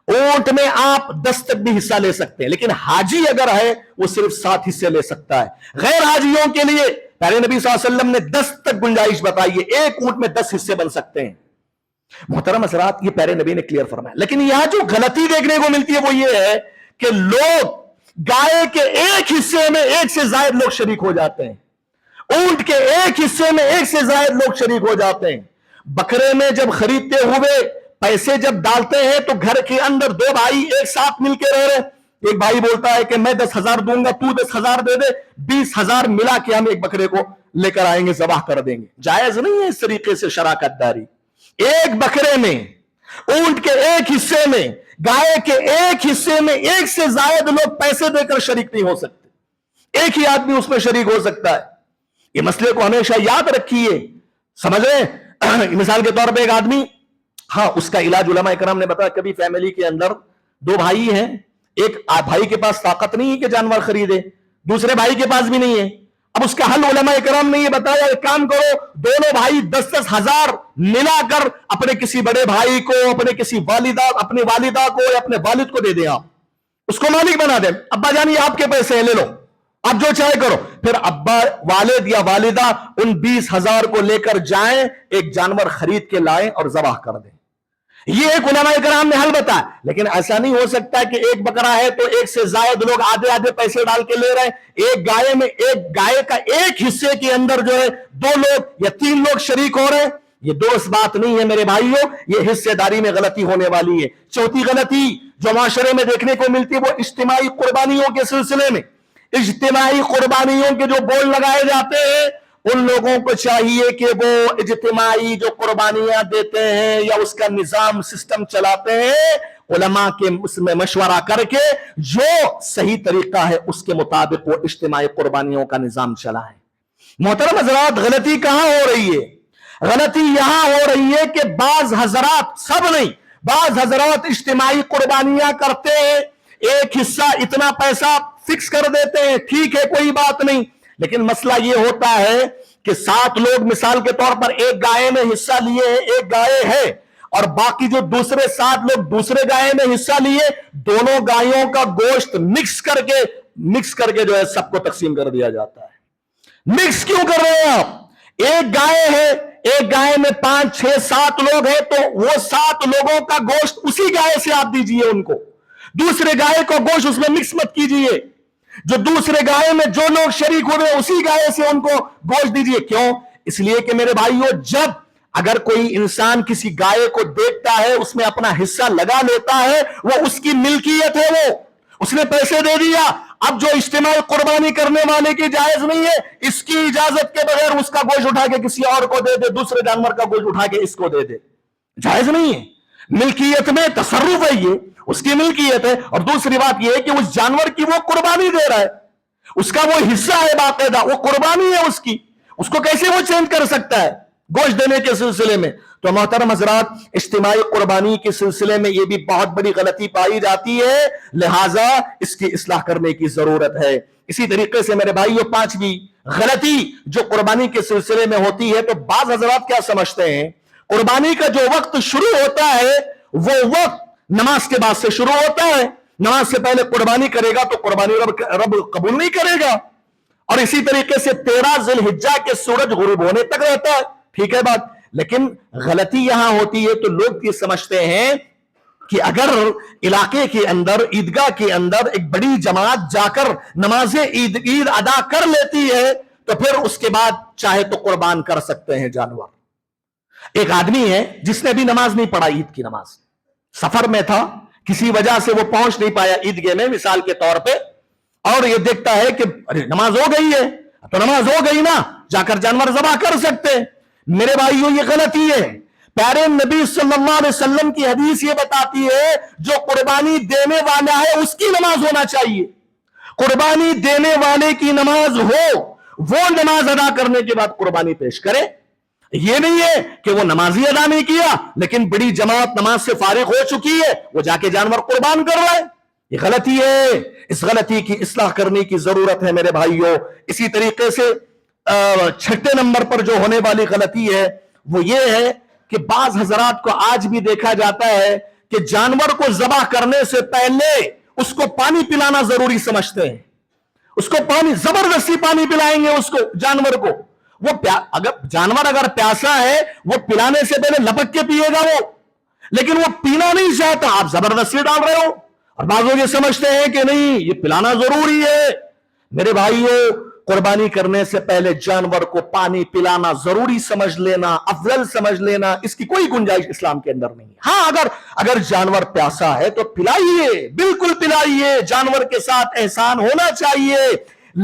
اونٹ میں آپ 10 تک بھی حصہ لے سکتے ہیں، لیکن حاجی اگر ہے وہ صرف 7 حصے لے سکتا ہے۔ غیر حاجیوں کے لیے پیارے نبی صلی اللہ علیہ وسلم نے 10 تک گنجائش بتائی ہے، ایک اونٹ میں 10 حصے بن سکتے ہیں۔ محترم حضرات، یہ پیارے نبی نے کلیئر فرمایا، لیکن یہاں جو غلطی دیکھنے کو ملتی ہے وہ یہ ہے کہ لوگ گائے کے ایک حصے میں 1 سے زائد لوگ شریک ہو جاتے ہیں، اونٹ کے ایک حصے میں 1 سے زائد لوگ شریک ہو جاتے ہیں۔ بکرے میں جب خریدتے ہوئے پیسے جب ڈالتے ہیں تو گھر کے اندر 2 بھائی ایک ساتھ مل کے رہ رہے، ایک بھائی بولتا ہے کہ میں 10,000 دوں گا، تو 10,000 دے دے، 20,000 ملا کے ہم ایک بکرے کو لے کر آئیں گے، ذبح کر دیں گے۔ جائز نہیں ہے اس طریقے سے شراکت داری۔ ایک بکرے میں، اونٹ کے ایک حصے میں، گائے کے ایک حصے میں 1 سے زائد لوگ پیسے دے کر شریک نہیں ہو سکتے، ایک ہی آدمی اس میں شریک ہو سکتا ہے۔ یہ مسئلے کو ہمیشہ یاد رکھیے، سمجھ رہے؟ مثال کے طور پہ ایک آدمی، ہاں اس کا علاج علماء اکرام نے بتایا، کبھی فیملی کے اندر 2 بھائی ہیں، ایک بھائی کے پاس طاقت نہیں ہے کہ جانور خریدے، دوسرے بھائی کے پاس بھی نہیں ہے، اب اس کا حل علماء اکرام نے یہ بتایا ایک کام کرو، دونوں بھائی 10-10 ہزار ملا کر اپنے کسی بڑے بھائی کو، اپنے کسی والدہ، اپنی والدہ کو یا اپنے والد کو دے دیں، آپ اس کو مالک بنا دیں، ابا جان یہ آپ کے پیسے ہیں، لے لو، آپ جو چاہے کرو۔ پھر ابا، والد یا والدہ ان 20,000 کو لے کر جائیں، ایک جانور خرید کے لائیں اور ذبح کر دیں۔ یہ ایک علماء کرام نے حل بتایا، لیکن ایسا نہیں ہو سکتا کہ ایک بکرا ہے تو 1 سے زائد لوگ آدھے آدھے پیسے ڈال کے لے رہے ہیں، ایک گائے میں، ایک گائے کا ایک حصے کے اندر جو ہے 2 لوگ یا 3 لوگ شریک ہو رہے ہیں۔ یہ درست بات نہیں ہے میرے بھائیوں، یہ حصے داری میں غلطی ہونے والی ہے۔ چوتھی غلطی جو معاشرے میں دیکھنے کو ملتی ہے وہ اجتماعی قربانیوں کے سلسلے میں۔ اجتماعی قربانیوں کے جو بول لگائے جاتے ہیں، ان لوگوں کو چاہیے کہ وہ اجتماعی جو قربانیاں دیتے ہیں یا اس کا نظام سسٹم چلاتے ہیں، علماء کے اس میں مشورہ کر کے جو صحیح طریقہ ہے اس کے مطابق وہ اجتماعی قربانیوں کا نظام چلائیں۔ محترم حضرات، غلطی کہاں ہو رہی ہے؟ غلطی یہاں ہو رہی ہے کہ بعض حضرات، سب نہیں، بعض حضرات اجتماعی قربانیاں کرتے ہیں، ایک حصہ اتنا پیسہ فکس کر دیتے ہیں، ٹھیک ہے کوئی بات نہیں، لیکن مسئلہ یہ ہوتا ہے کہ 7 لوگ مثال کے طور پر ایک گائے میں حصہ لیے ہیں، ایک گائے ہے، اور باقی جو دوسرے 7 لوگ دوسرے گائے میں حصہ لیے، دونوں گایوں کا گوشت مکس کر کے جو ہے سب کو تقسیم کر دیا جاتا ہے۔ مکس کیوں کر رہے ہیں آپ؟ ایک گائے ہے، ایک گائے میں 5 6 7 لوگ ہیں، تو وہ 7 لوگوں کا گوشت اسی گائے سے آپ دیجئے ان کو، دوسرے گائے کو گوشت اس میں مکس مت کیجئے، جو دوسرے گائے میں جو لوگ شریک ہوئے اسی گائے سے ان کو گوشت دیجئے۔ کیوں؟ اس لیے کہ میرے بھائیو، جب اگر کوئی انسان کسی گائے کو دیکھتا ہے، اس میں اپنا حصہ لگا لیتا ہے، وہ اس کی ملکیت ہے، وہ اس نے پیسے دے دیا۔ اب جو اجتماعی قربانی کرنے والے کی جائز نہیں ہے، اس کی اجازت کے بغیر اس کا گوشت اٹھا کے کسی اور کو دے دے، دوسرے جانور کا گوشت اٹھا کے اس کو دے دے، جائز نہیں ہے۔ ملکیت میں تصرف ہے، یہ اس کی ملکیت ہے۔ اور دوسری بات یہ ہے کہ اس جانور کی وہ قربانی دے رہا ہے، اس کا وہ حصہ ہے باقاعدہ، وہ قربانی ہے اس کی، اس کو کیسے وہ چینج کر سکتا ہے گوشت دینے کے سلسلے میں؟ تو محترم حضرات، اجتماعی قربانی کے سلسلے میں یہ بھی بہت بڑی غلطی پائی جاتی ہے، لہٰذا اس کی اصلاح کرنے کی ضرورت ہے۔ اسی طریقے سے میرے بھائیوں، 5ویں غلطی جو قربانی کے سلسلے میں ہوتی ہے، تو بعض حضرات کیا سمجھتے ہیں، قربانی کا جو وقت شروع ہوتا ہے وہ وقت نماز کے بعد سے شروع ہوتا ہے، نماز سے پہلے قربانی کرے گا تو قربانی رب قبول نہیں کرے گا، اور اسی طریقے سے 13 ذی الحجہ کے سورج غروب ہونے تک رہتا ہے، ٹھیک ہے بات۔ لیکن غلطی یہاں ہوتی ہے، تو لوگ یہ سمجھتے ہیں کہ اگر علاقے کے اندر، عیدگاہ کے اندر ایک بڑی جماعت جا کر نماز عید ادا کر لیتی ہے، تو پھر اس کے بعد چاہے تو قربان کر سکتے ہیں جانور۔ ایک آدمی ہے جس نے بھی نماز نہیں پڑھا، عید کی نماز، سفر میں تھا، کسی وجہ سے وہ پہنچ نہیں پایا عیدگاہ میں مثال کے طور پہ، اور یہ دیکھتا ہے کہ نماز ہو گئی ہے، تو نماز ہو گئی نا، جا کر جانور ذبح کر سکتے۔ میرے بھائیوں، یہ غلطی ہے۔ پیارے نبی صلی اللہ علیہ وسلم کی حدیث یہ بتاتی ہے، جو قربانی دینے والا ہے اس کی نماز ہونا چاہیے، قربانی دینے والے کی نماز ہو، وہ نماز ادا کرنے کے بعد قربانی پیش کرے۔ یہ نہیں ہے کہ وہ نماز ہی ادا نہیں کیا، لیکن بڑی جماعت نماز سے فارغ ہو چکی ہے، وہ جا کے جانور قربان کر رہا ہے، یہ غلطی ہے۔ اس غلطی کی اصلاح کرنے کی ضرورت ہے میرے بھائیوں۔ اسی طریقے سے 6 نمبر پر جو ہونے والی غلطی ہے وہ یہ ہے کہ بعض حضرات کو آج بھی دیکھا جاتا ہے کہ جانور کو ذبح کرنے سے پہلے اس کو پانی پلانا ضروری سمجھتے ہیں، اس کو پانی، زبردستی پانی پلائیں گے اس کو، جانور کو، وہ جانور اگر پیاسا ہے وہ پلانے سے پہلے لپک کے پیے گا وہ، لیکن وہ پینا نہیں چاہتا، آپ زبردستی ڈال رہے ہو، اور بعض لوگ یہ سمجھتے ہیں کہ نہیں یہ پلانا ضروری ہے۔ میرے بھائیوں، قربانی کرنے سے پہلے جانور کو پانی پلانا ضروری سمجھ لینا، افضل سمجھ لینا، اس کی کوئی گنجائش اسلام کے اندر نہیں ہے۔ ہاں، اگر جانور پیاسا ہے تو پلائیے، بالکل پلائیے، جانور کے ساتھ احسان ہونا چاہیے،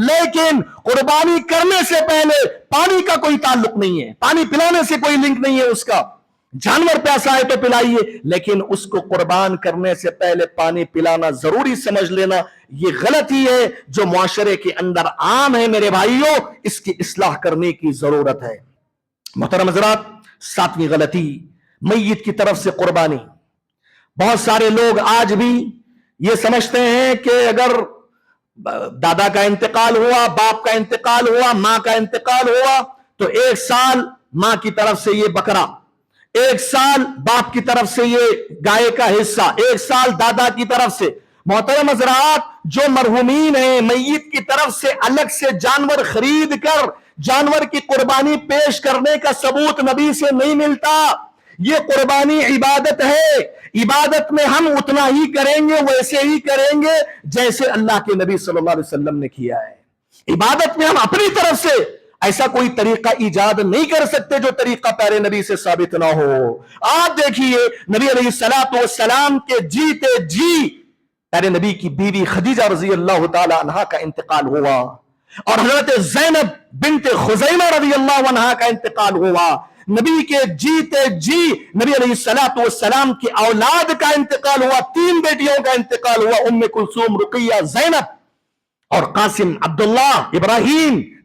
لیکن قربانی کرنے سے پہلے پانی کا کوئی تعلق نہیں ہے، پانی پلانے سے کوئی لنک نہیں ہے اس کا۔ جانور پیاسا ہے تو پلائیے، لیکن اس کو قربان کرنے سے پہلے پانی پلانا ضروری سمجھ لینا، یہ غلطی ہے جو معاشرے کے اندر عام ہے میرے بھائیوں، اس کی اصلاح کرنے کی ضرورت ہے۔ محترم حضرات، 7ویں غلطی، میت کی طرف سے قربانی۔ بہت سارے لوگ آج بھی یہ سمجھتے ہیں کہ اگر دادا کا انتقال ہوا، باپ کا انتقال ہوا، ماں کا انتقال ہوا، تو 1 سال ماں کی طرف سے یہ بکرا، 1 سال باپ کی طرف سے یہ گائے کا حصہ، 1 سال دادا کی طرف سے۔ محترم حضرات، جو مرحومین ہیں، میت کی طرف سے الگ سے جانور خرید کر جانور کی قربانی پیش کرنے کا ثبوت نبی سے نہیں ملتا۔ یہ قربانی عبادت ہے، عبادت میں ہم اتنا ہی کریں گے، ویسے ہی کریں گے جیسے اللہ کے نبی صلی اللہ علیہ وسلم نے کیا ہے۔ عبادت میں ہم اپنی طرف سے ایسا کوئی طریقہ ایجاد نہیں کر سکتے جو طریقہ پیارے نبی سے ثابت نہ ہو۔ آپ دیکھیے، نبی علیہ السلام کے جیتے جی پیارے نبی کی بیوی خدیجہ رضی اللہ تعالی عنہا کا انتقال ہوا، اور حضرت زینب بنت خزیمہ رضی اللہ عنہا کا انتقال ہوا۔ نبی کے جیتے جی نبی علیہ السلام کی اولاد کا انتقال ہوا، 3 بیٹیوں کا انتقال ہوا، ام کلثوم، رقیہ، زینب اور قاسم، عبداللہ، ابراہیم،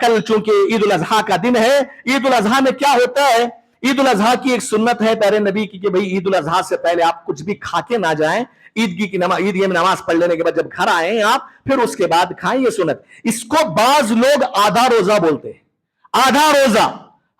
کل چونکہ عید الاضحیٰ کا دن ہے، عید الاضحیٰ میں کیا ہوتا ہے؟ عید الاضحیٰ کی ایک سنت ہے پیارے نبی کی کہ بھئی عید الاضحیٰ سے پہلے آپ کچھ بھی کھا کے نہ جائیں، عید کی نماز پڑھ لینے کے بعد جب گھر آئیں آپ پھر اس کے بعد کھائیں، یہ سنت۔ اس کو بعض لوگ آدھا روزہ بولتے ہیں، آدھا روزہ،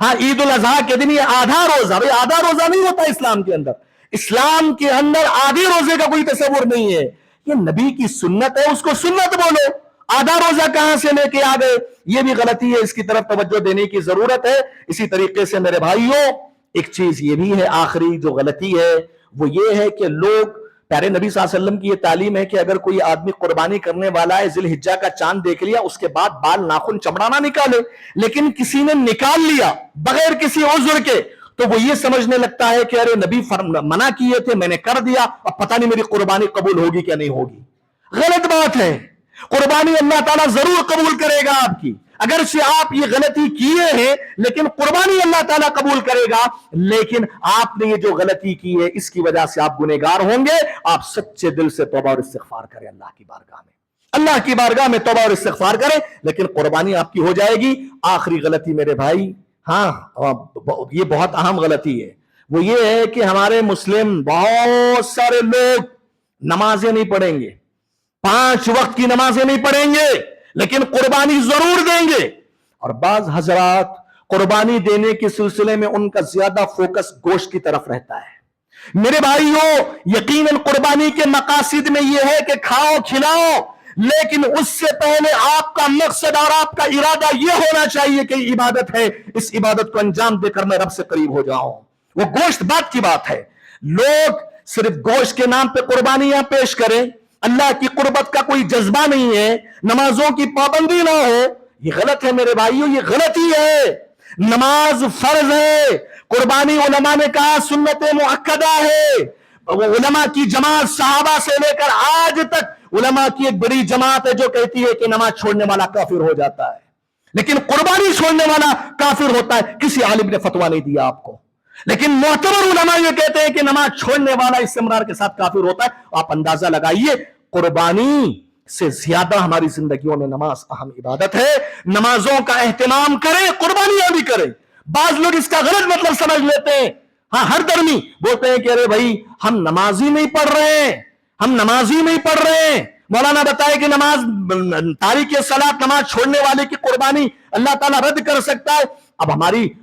ہاں عید الاضحیٰ کے دن یہ آدھا روزہ، بھئی آدھا روزہ نہیں ہوتا اسلام کے اندر، اسلام کے اندر آدھے روزے کا کوئی تصور نہیں ہے، یہ نبی کی سنت ہے، اس کو سنت بولو، آدھا روزہ کہاں سے لے کے آ گئے؟ یہ بھی غلطی ہے، اس کی طرف توجہ دینے کی ضرورت ہے۔ اسی طریقے سے میرے بھائیوں ایک چیز یہ بھی ہے، آخری جو غلطی ہے وہ یہ ہے کہ لوگ، پیارے نبی صلی اللہ علیہ وسلم کی یہ تعلیم ہے کہ اگر کوئی آدمی قربانی کرنے والا ہے، ذی الحجہ کا چاند دیکھ لیا، اس کے بعد بال ناخن چمڑا نہ نکالے، لیکن کسی نے نکال لیا بغیر کسی عذر کے تو وہ یہ سمجھنے لگتا ہے کہ ارے نبی منع کیے تھے، میں نے کر دیا، اب پتہ نہیں میری قربانی قبول ہوگی کیا نہیں ہوگی۔ غلط بات ہے، قربانی اللہ تعالیٰ ضرور قبول کرے گا آپ کی، اگرچہ آپ یہ غلطی کیے ہیں لیکن قربانی اللہ تعالیٰ قبول کرے گا، لیکن آپ نے یہ جو غلطی کی ہے اس کی وجہ سے آپ گنہگار ہوں گے۔ آپ سچے دل سے توبہ اور استغفار کریں اللہ کی بارگاہ میں، اللہ کی بارگاہ میں توبہ اور استغفار کریں، لیکن قربانی آپ کی ہو جائے گی۔ آخری غلطی میرے بھائی، ہاں یہ بہت اہم غلطی ہے، وہ یہ ہے کہ ہمارے مسلم بہت سارے لوگ نمازیں نہیں پڑھیں گے، 5 وقت کی نمازیں نہیں پڑھیں گے، لیکن قربانی ضرور دیں گے، اور بعض حضرات قربانی دینے کے سلسلے میں ان کا زیادہ فوکس گوشت کی طرف رہتا ہے۔ میرے بھائیوں یقیناً قربانی کے مقاصد میں یہ ہے کہ کھاؤ کھلاؤ، لیکن اس سے پہلے آپ کا مقصد اور آپ کا ارادہ یہ ہونا چاہیے کہ عبادت ہے، اس عبادت کو انجام دے کر میں رب سے قریب ہو جاؤں۔ وہ گوشت بات کی بات ہے، لوگ صرف گوشت کے نام پہ قربانیاں پیش کریں، اللہ کی قربت کا کوئی جذبہ نہیں ہے، نمازوں کی پابندی نہ ہو، یہ غلط ہے میرے بھائیوں، یہ غلطی ہے۔ نماز فرض ہے، قربانی علماء نے کہا سنت مؤکدہ ہے، علماء کی جماعت صحابہ سے لے کر آج تک علماء کی ایک بڑی جماعت ہے جو کہتی ہے کہ نماز چھوڑنے والا کافر ہو جاتا ہے، لیکن قربانی چھوڑنے والا کافر ہوتا ہے، کسی عالم نے فتویٰ نہیں دیا آپ کو، لیکن معتبر علماء یہ کہتے ہیں کہ نماز چھوڑنے والا استمرار کے ساتھ کافر ہوتا ہے۔ آپ اندازہ لگائیے، قربانی سے زیادہ ہماری زندگیوں میں نماز اہم عبادت ہے، نمازوں کا اہتمام کریں، قربانیاں بھی کریں۔ بعض لوگ اس کا غلط مطلب سمجھ لیتے ہیں، ہاں ہر درمی بولتے ہیں کہ ارے بھائی ہم نمازی نہیں پڑھ رہے ہیں، ہم نمازی نہیں پڑھ رہے ہیں، مولانا بتائے کہ نماز تاریک صلاۃ، نماز چھوڑنے والے کی قربانی اللہ تعالیٰ رد کر سکتا ہے۔ اب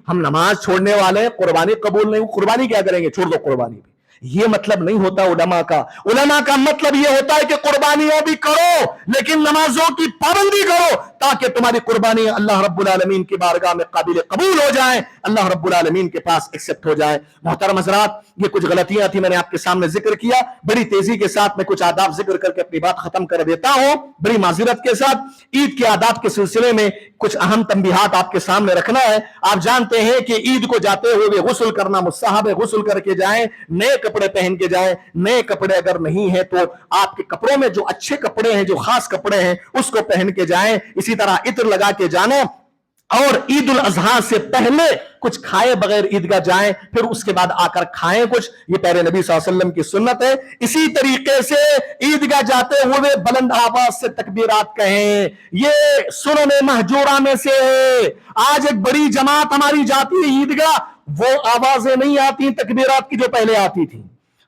ہم نماز چھوڑنے والے ہیں، قربانی قبول نہیں، قربانی کیا کریں گے؟ چھوڑ دو قربانی بھی۔ یہ مطلب نہیں ہوتا علماء کا، علماء کا مطلب یہ ہوتا ہے کہ قربانیاں بھی کرو لیکن نمازوں کی پابندی کرو تاکہ تمہاری قربانی اللہ رب العالمین کی بارگاہ میں قابل قبول ہو جائیں، اللہ رب العالمین کے پاس ایکسپٹ ہو جائیں۔ محترم حضرات، یہ کچھ غلطیاں تھی، میں نے آپ کے سامنے ذکر کیا، بڑی تیزی کے ساتھ میں کچھ آداب ذکر کر کے اپنی بات ختم کر دیتا ہوں بڑی معذرت کے ساتھ۔ عید کے آداب کے سلسلے میں کچھ اہم تنبیہات آپ کے سامنے رکھنا ہے۔ آپ جانتے ہیں کہ عید کو جاتے ہوئے غسل کرنا مستحب ہے، غسل کر کے جائیں، نئے کپڑے پہن کے جائیں، نئے کپڑے اگر نہیں ہیں تو آپ کے کپڑوں میں جو اچھے کپڑے ہیں، جو خاص کپڑے ہیں، اس کو پہن کے جائیں، اسی طرح عطر لگا کے جانا، اور عید الاضحیٰ سے پہلے کچھ کھائے بغیر عیدگاہ جائیں، پھر اس کے بعد آ کر کھائیں کچھ، یہ پیارے نبی صلی اللہ علیہ وسلم کی سنت ہے۔ اسی طریقے سے عیدگاہ جاتے ہوئے بلند آواز سے تکبیرات کہیں، یہ سنن مہجورہ میں سے ہے۔ آج ایک بڑی جماعت ہماری جاتی ہے عیدگاہ، وہ آوازیں نہیں آتی تکبیرات کی جو پہلے آتی تھی۔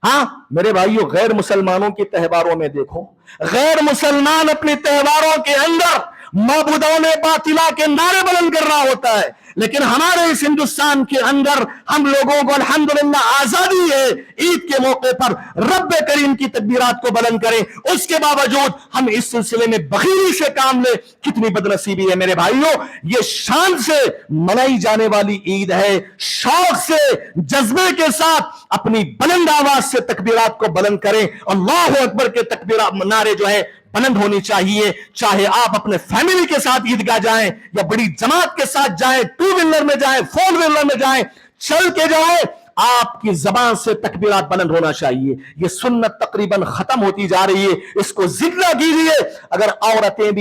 ہاں میرے بھائیو، غیر مسلمانوں کے تہواروں میں دیکھو، غیر مسلمان اپنے تہواروں کے اندر معبودان باطلہ کے نعرے بلند کر رہا ہوتا ہے، لیکن ہمارے اس ہندوستان کے اندر ہم لوگوں کو الحمدللہ آزادی ہے عید کے موقع پر رب کریم کی تکبیرات کو بلند کریں، اس کے باوجود ہم اس سلسلے میں بخیلی سے کام لیں۔ کتنی بدنصیبی ہے میرے بھائیوں، یہ شان سے منائی جانے والی عید ہے، شوق سے جذبے کے ساتھ اپنی بلند آواز سے تکبیرات کو بلند کریں۔ اللہ اکبر کے تکبیرات نعرے جو ہے بلند ہونی چاہیے، چاہے آپ اپنے فیملی کے ساتھ عیدگاہ جائیں یا بڑی جماعت کے ساتھ جائیں، 2 ویلر میں جائیں، 4 ویلر میں جائیں، چل کے جائیں، آپ کی زبان سے تکبیرات بلند ہونا چاہیے۔ یہ سنت تقریباً ختم ہوتی جا رہی ہے، اس کو زندہ کیجیے۔ اگر عورتیں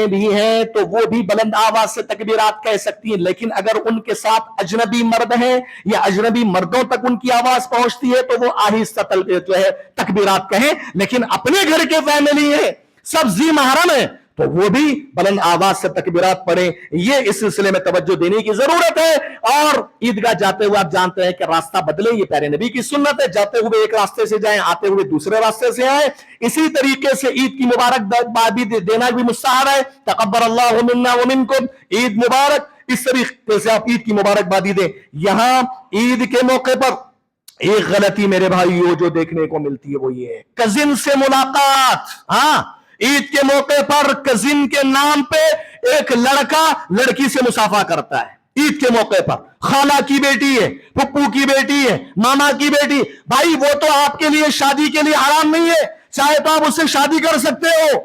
بھی ہیں تو وہ بھی بلند آواز سے تکبیرات کہہ سکتی ہیں، لیکن اگر ان کے ساتھ اجنبی مرد ہیں یا اجنبی مردوں تک ان کی آواز پہنچتی ہے تو وہ آہستہ جو ہے تکبیرات کہیں، لیکن اپنے گھر کے فیملی ہیں، سب ذی محرم ہیں، تو وہ بھی بلند آواز سے تکبیرات پڑھیں. یہ اس سلسلے میں توجہ دینے کی ضرورت ہے. اور عیدگاہ جاتے ہوئے آپ جانتے ہیں کہ راستہ بدلے، یہ پیارے نبی کی سنت ہے. جاتے ہوئے ایک راستے سے جائیں، آتے ہوئے دوسرے راستے سے آئیں. اسی طریقے سے عید کی مبارک بھی دینا بھی مستحب ہے. تقبل اللہ منا ومنکم، عید مبارک. اس طریقے سے آپ عید کی مبارکبادی دیں. یہاں عید کے موقع پر ایک غلطی میرے بھائیوں جو دیکھنے کو ملتی ہے وہ یہ ہے کزن سے ملاقات. ہاں، عید کے موقع پر کزن کے نام پہ ایک لڑکا لڑکی سے مصافحہ کرتا ہے عید کے موقع پر. خالہ کی بیٹی ہے، پھپھو کی بیٹی ہے، ماما کی بیٹی. بھائی وہ تو آپ کے لیے شادی کے لیے حرام نہیں ہے، چاہے تو آپ اس سے شادی کر سکتے ہو.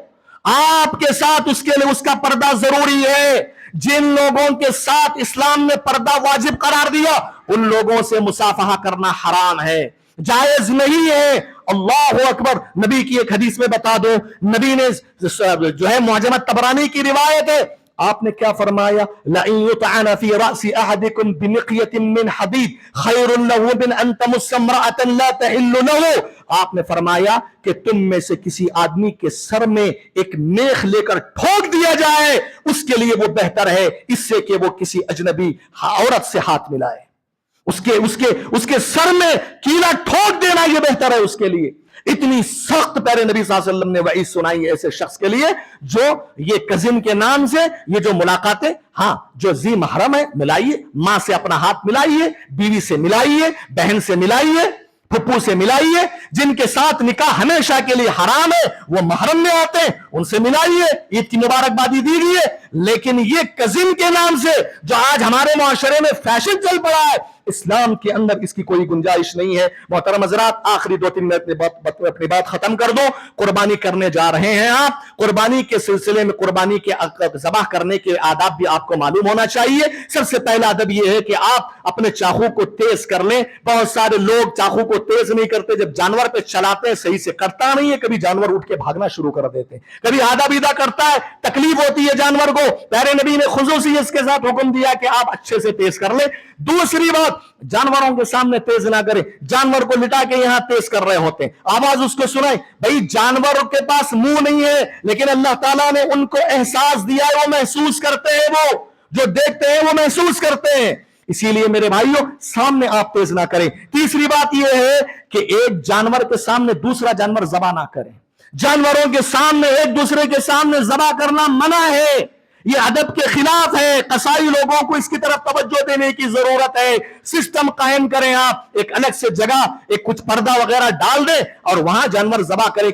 آپ کے ساتھ اس کے لیے اس کا پردہ ضروری ہے. جن لوگوں کے ساتھ اسلام نے پردہ واجب قرار دیا ان لوگوں سے مصافحہ کرنا حرام ہے، جائز نہیں ہے. اللہ اکبر. نبی کی ایک حدیث میں بتا دو، نبی نے جو ہے معجم طبرانی کی روایت ہے، آپ نے کیا فرمایا؟ لَإِن يُطْعَنَ فِي رَأْسِ أَحَدِكُمْ بِنِقْيَةٍ مِّنْ حَدِيدٍ خَيْرٌ لَهُ مِنْ أَن تَمُسَّ امْرَأَةً لَا تَحِلُّ لَهُ. آپ نے فرمایا کہ تم میں سے کسی آدمی کے سر میں ایک میخ لے کر ٹھوک دیا جائے، اس کے لیے وہ بہتر ہے اس سے کہ وہ کسی اجنبی عورت سے ہاتھ ملائے. اس کے سر میں کیلا ٹھوک دینا یہ بہتر ہے اس کے لیے. اتنی سخت پیارے نبی صلی اللہ علیہ وسلم نے وعید سنائی ہے ایسے شخص کے لیے جو یہ کزن کے نام سے یہ جو ملاقاتیں، ہاں جو ذی محرم ہے ملائیے، ماں سے اپنا ہاتھ ملائیے، بیوی سے ملائیے، بہن سے ملائیے، پھپھو سے ملائیے. جن کے ساتھ نکاح ہمیشہ کے لیے حرام ہے وہ محرم میں آتے ہیں، ان سے ملائیے، عید کی مبارکبادی دیجیے. لیکن یہ کزن کے نام سے جو آج ہمارے معاشرے میں فیشن چل پڑا ہے، اسلام کے اندر اس کی کوئی گنجائش نہیں ہے. محترم حضرات، آخری 2-3 منٹ میں اپنی بات ختم کر دو. قربانی کرنے جا رہے ہیں آپ، قربانی کے سلسلے میں قربانی کے ذبح کرنے کے آداب بھی آپ کو معلوم ہونا چاہیے. سب سے پہلا ادب یہ ہے کہ آپ اپنے چاقو کو تیز کر لیں. بہت سارے لوگ چاقو کو تیز نہیں کرتے، جب جانور پہ چلاتے ہیں صحیح سے کرتا نہیں ہے، کبھی جانور اٹھ کے بھاگنا شروع کر دیتے ہیں، کبھی آدھا بیدہ کرتا ہے، تکلیف ہوتی ہے جانور کو. پیارے نبی نے خصوصی اس کے ساتھ حکم دیا کہ آپ اچھے سے تیز کر لیں. دوسری بات، جانوروں کے سامنے تیز نہ کریں. جانور کو لٹا کے یہاں تیز کر رہے ہوتے ہیں، آواز اس کو سنائیں. بھائی جانوروں کے پاس منہ نہیں ہے لیکن اللہ تعالیٰ نے ان کو احساس دیا ہے، وہ محسوس کرتے ہیں، وہ جو دیکھتے ہیں وہ محسوس کرتے ہیں. اسی لیے میرے بھائیوں سامنے آپ تیز نہ کریں. تیسری بات یہ ہے کہ ایک جانور کے سامنے دوسرا جانور ذبح نہ کریں. جانوروں کے سامنے ایک دوسرے کے سامنے ذبح کرنا منع ہے، یہ ادب کے خلاف ہے. قصائی لوگوں کو اس کی طرف توجہ دینے کی ضرورت ہے. سسٹم قائم کریں، آپ ایک الگ سے جگہ ایک کچھ پردہ وغیرہ ڈال دیں اور وہاں جانور ذبح کریں.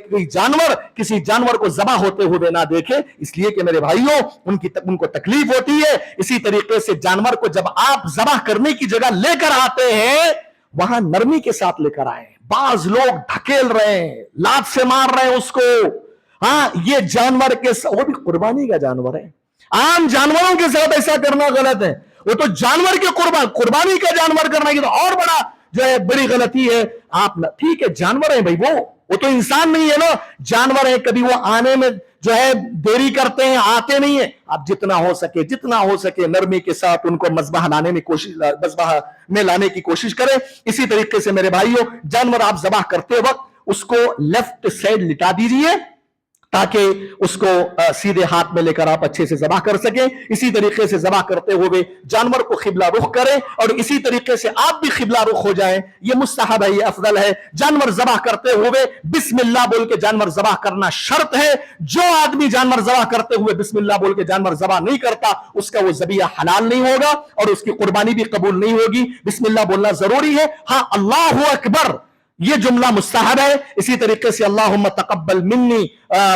کسی جانور کو ذبح ہوتے ہوئے نہ دیکھیں، اس لیے کہ میرے بھائیوں ان کو تکلیف ہوتی ہے. اسی طریقے سے جانور کو جب آپ ذبح کرنے کی جگہ لے کر آتے ہیں وہاں نرمی کے ساتھ لے کر آئیں. بعض لوگ ڈھکیل رہے ہیں، لات سے مار رہے ہیں اس کو. ہاں، یہ جانور وہ بھی قربانی کا جانور ہے. عام جانوروں کے ساتھ ایسا کرنا غلط ہے. وہ تو جانور کے قربانی کا جانور کرنا کی تو اور بڑا جو ہے بڑی غلطی ہے. آپ ٹھیک ہے جانور ہیں بھائی، وہ تو انسان نہیں ہے نا، جانور ہیں. کبھی وہ آنے میں جو ہے دیری کرتے ہیں، آتے نہیں ہیں. آپ جتنا ہو سکے نرمی کے ساتھ ان کو مذبح میں لانے کی کوشش کریں. اسی طریقے سے میرے بھائیوں جانور آپ ذبح کرتے وقت اس کو لیفٹ سائڈ لٹا دیجئے تاکہ اس کو سیدھے ہاتھ میں لے کر آپ اچھے سے ذبح کر سکیں. اسی طریقے سے ذبح کرتے ہوئے جانور کو قبلہ رخ کریں اور اسی طریقے سے آپ بھی قبلہ رخ ہو جائیں. یہ مستحب ہے، یہ افضل ہے. جانور ذبح کرتے ہوئے بسم اللہ بول کے جانور ذبح کرنا شرط ہے. جو آدمی جانور ذبح کرتے ہوئے بسم اللہ بول کے جانور ذبح نہیں کرتا اس کا وہ ذبیحہ حلال نہیں ہوگا اور اس کی قربانی بھی قبول نہیں ہوگی. بسم اللہ بولنا ضروری ہے. ہاں، اللہ اکبر یہ جملہ مستحب ہے. اسی طریقے سے اللہم تقبل منی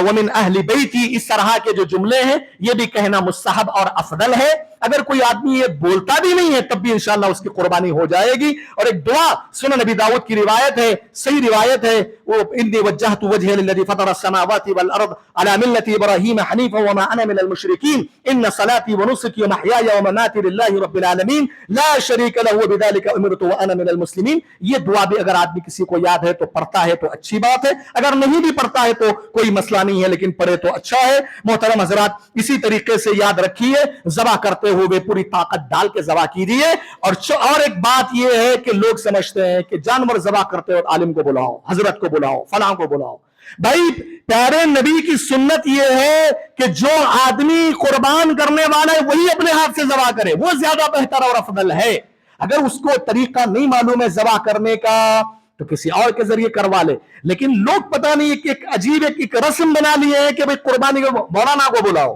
ومن اہل بیتی، اس طرح کے جو جملے ہیں یہ بھی کہنا مستحب اور افضل ہے. اگر کوئی آدمی یہ بولتا بھی نہیں ہے تب بھی انشاءاللہ اس کی قربانی ہو جائے گی. اور ایک دعا سنن نبی داؤد کی روایت ہے، صحیح روایت ہے، وہ انی وجہت وجہی للذی فطر السماوات والارض علی ملت ابراہیم حنیفا وما انا من المشرکین ان صلاتی ونسکی ومحیای ومماتی للہ رب العالمین لا شریک لہ وبذلک امرت وانا من المسلمین. یہ دعا بھی اگر آدمی کسی کو یاد ہے تو پڑھتا ہے تو اچھی بات ہے، اگر نہیں بھی پڑھتا ہے تو کوئی مسئلہ نہیں ہے لیکن پڑھے تو اچھا ہے. محترم حضرات اسی طریقے سے یاد رکھیے ذبح کرتے ہوئے پوری طاقت ڈال کے ذبح کیجیے. اور ایک بات یہ ہے کہ لوگ سمجھتے ہیں کہ جانور ذبح کرتے ہو عالم کو بلاؤ، حضرت کو بلاؤ، فلاں کو بلاؤ. بھائی پیارے نبی کی سنت یہ ہے کہ جو آدمی قربان کرنے والا ہے وہی اپنے ہاتھ سے ذبح کرے، وہ زیادہ بہتر اور افضل ہے۔ اگر اس کو طریقہ نہیں معلوم ہے ذبح کرنے کا تو کسی اور کے ذریعے کروا لے، لیکن لوگ پتہ نہیں کہ ایک عجیب ایک رسم بنا لیے ہیں کہ بھئی قربانی کو مولانا کو بلاؤ،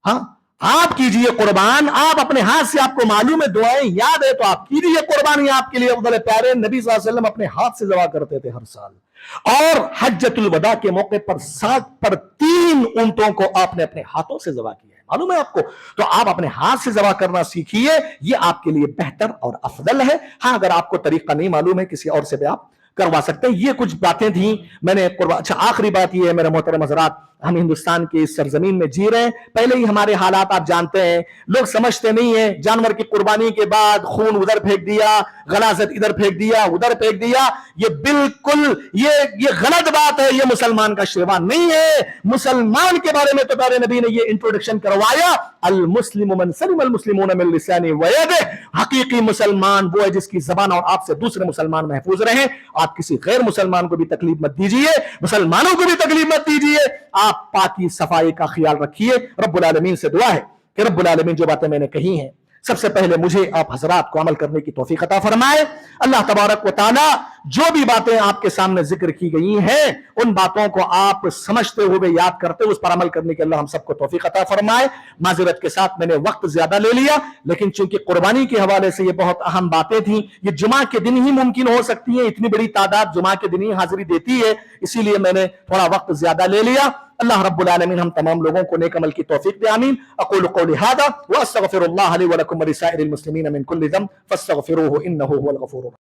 ہاں آپ کیجئے قربان، آپ اپنے ہاتھ سے، آپ کو معلوم ہے دعائیں یاد ہے تو آپ کیجئے قربانی، آپ کے لیے افضل ہے۔ پیارے نبی صلی اللہ علیہ وسلم اپنے ہاتھ سے ذبح کرتے تھے ہر سال، اور حجۃ الوداع کے موقع پر 7 پر 3 اونٹوں کو آپ نے اپنے ہاتھوں سے ذبح کیا ہے، معلوم ہے آپ کو؟ تو آپ اپنے ہاتھ سے ذبح کرنا سیکھیے، یہ آپ کے لیے بہتر اور افضل ہے۔ ہاں اگر آپ کو طریقہ نہیں معلوم ہے کسی اور سے بھی آپ کروا سکتے ہیں۔ یہ کچھ باتیں تھیں میں نے اچھا آخری بات یہ ہے میرے محترم حضرات، ہم ہندوستان کی اس سرزمین میں جی رہے ہیں، پہلے ہی ہمارے حالات آپ جانتے ہیں، لوگ سمجھتے نہیں ہیں، جانور کی قربانی کے بعد خون ادھر پھینک دیا، غلاظت ادھر پھینک دیا، ادھر پھینک دیا، یہ بالکل یہ غلط بات ہے، یہ مسلمان کا شیوا نہیں ہے۔ مسلمان کے بارے میں تو پیارے نبی نے یہ انٹروڈکشن کروایا، المسلم من سلم المسلمون من لسانہ ویدہ، حقیقی مسلمان وہ ہے جس کی زبان اور آپ سے دوسرے مسلمان محفوظ رہیں۔ آپ کسی غیر مسلمان کو بھی تکلیف مت دیجئے، مسلمانوں کو بھی تکلیف مت دیجئے، آپ پاکی صفائی کا خیال رکھیے۔ رب العالمین سے دعا ہے کہ رب العالمین جو باتیں میں نے کہی ہیں سب سے پہلے مجھے آپ حضرات کو عمل کرنے کی توفیق عطا فرمائے۔ اللہ تبارک و تعالی جو بھی باتیں آپ کے سامنے ذکر کی گئی ہیں ان باتوں کو آپ سمجھتے ہوئے یاد کرتے ہوئے اس پر عمل کرنے کے اللہ ہم سب کو توفیق عطا فرمائے۔ معذرت کے ساتھ میں نے وقت زیادہ لے لیا، لیکن چونکہ قربانی کے حوالے سے یہ بہت اہم باتیں تھیں، یہ جمعہ کے دن ہی ممکن ہو سکتی ہیں، اتنی بڑی تعداد جمعہ کے دن ہی حاضری دیتی ہے، اسی لیے میں نے تھوڑا وقت زیادہ لے لیا۔ اللہ رب العالمین ہم تمام لوگوں کو نیک عمل کی توفیق دے، آمین۔ اقول قولی ھذا واستغفر اللہ لی ولکم ولسائر المسلمین من کل ذنب فاستغفروہ انہ هو الغفور الرحیم۔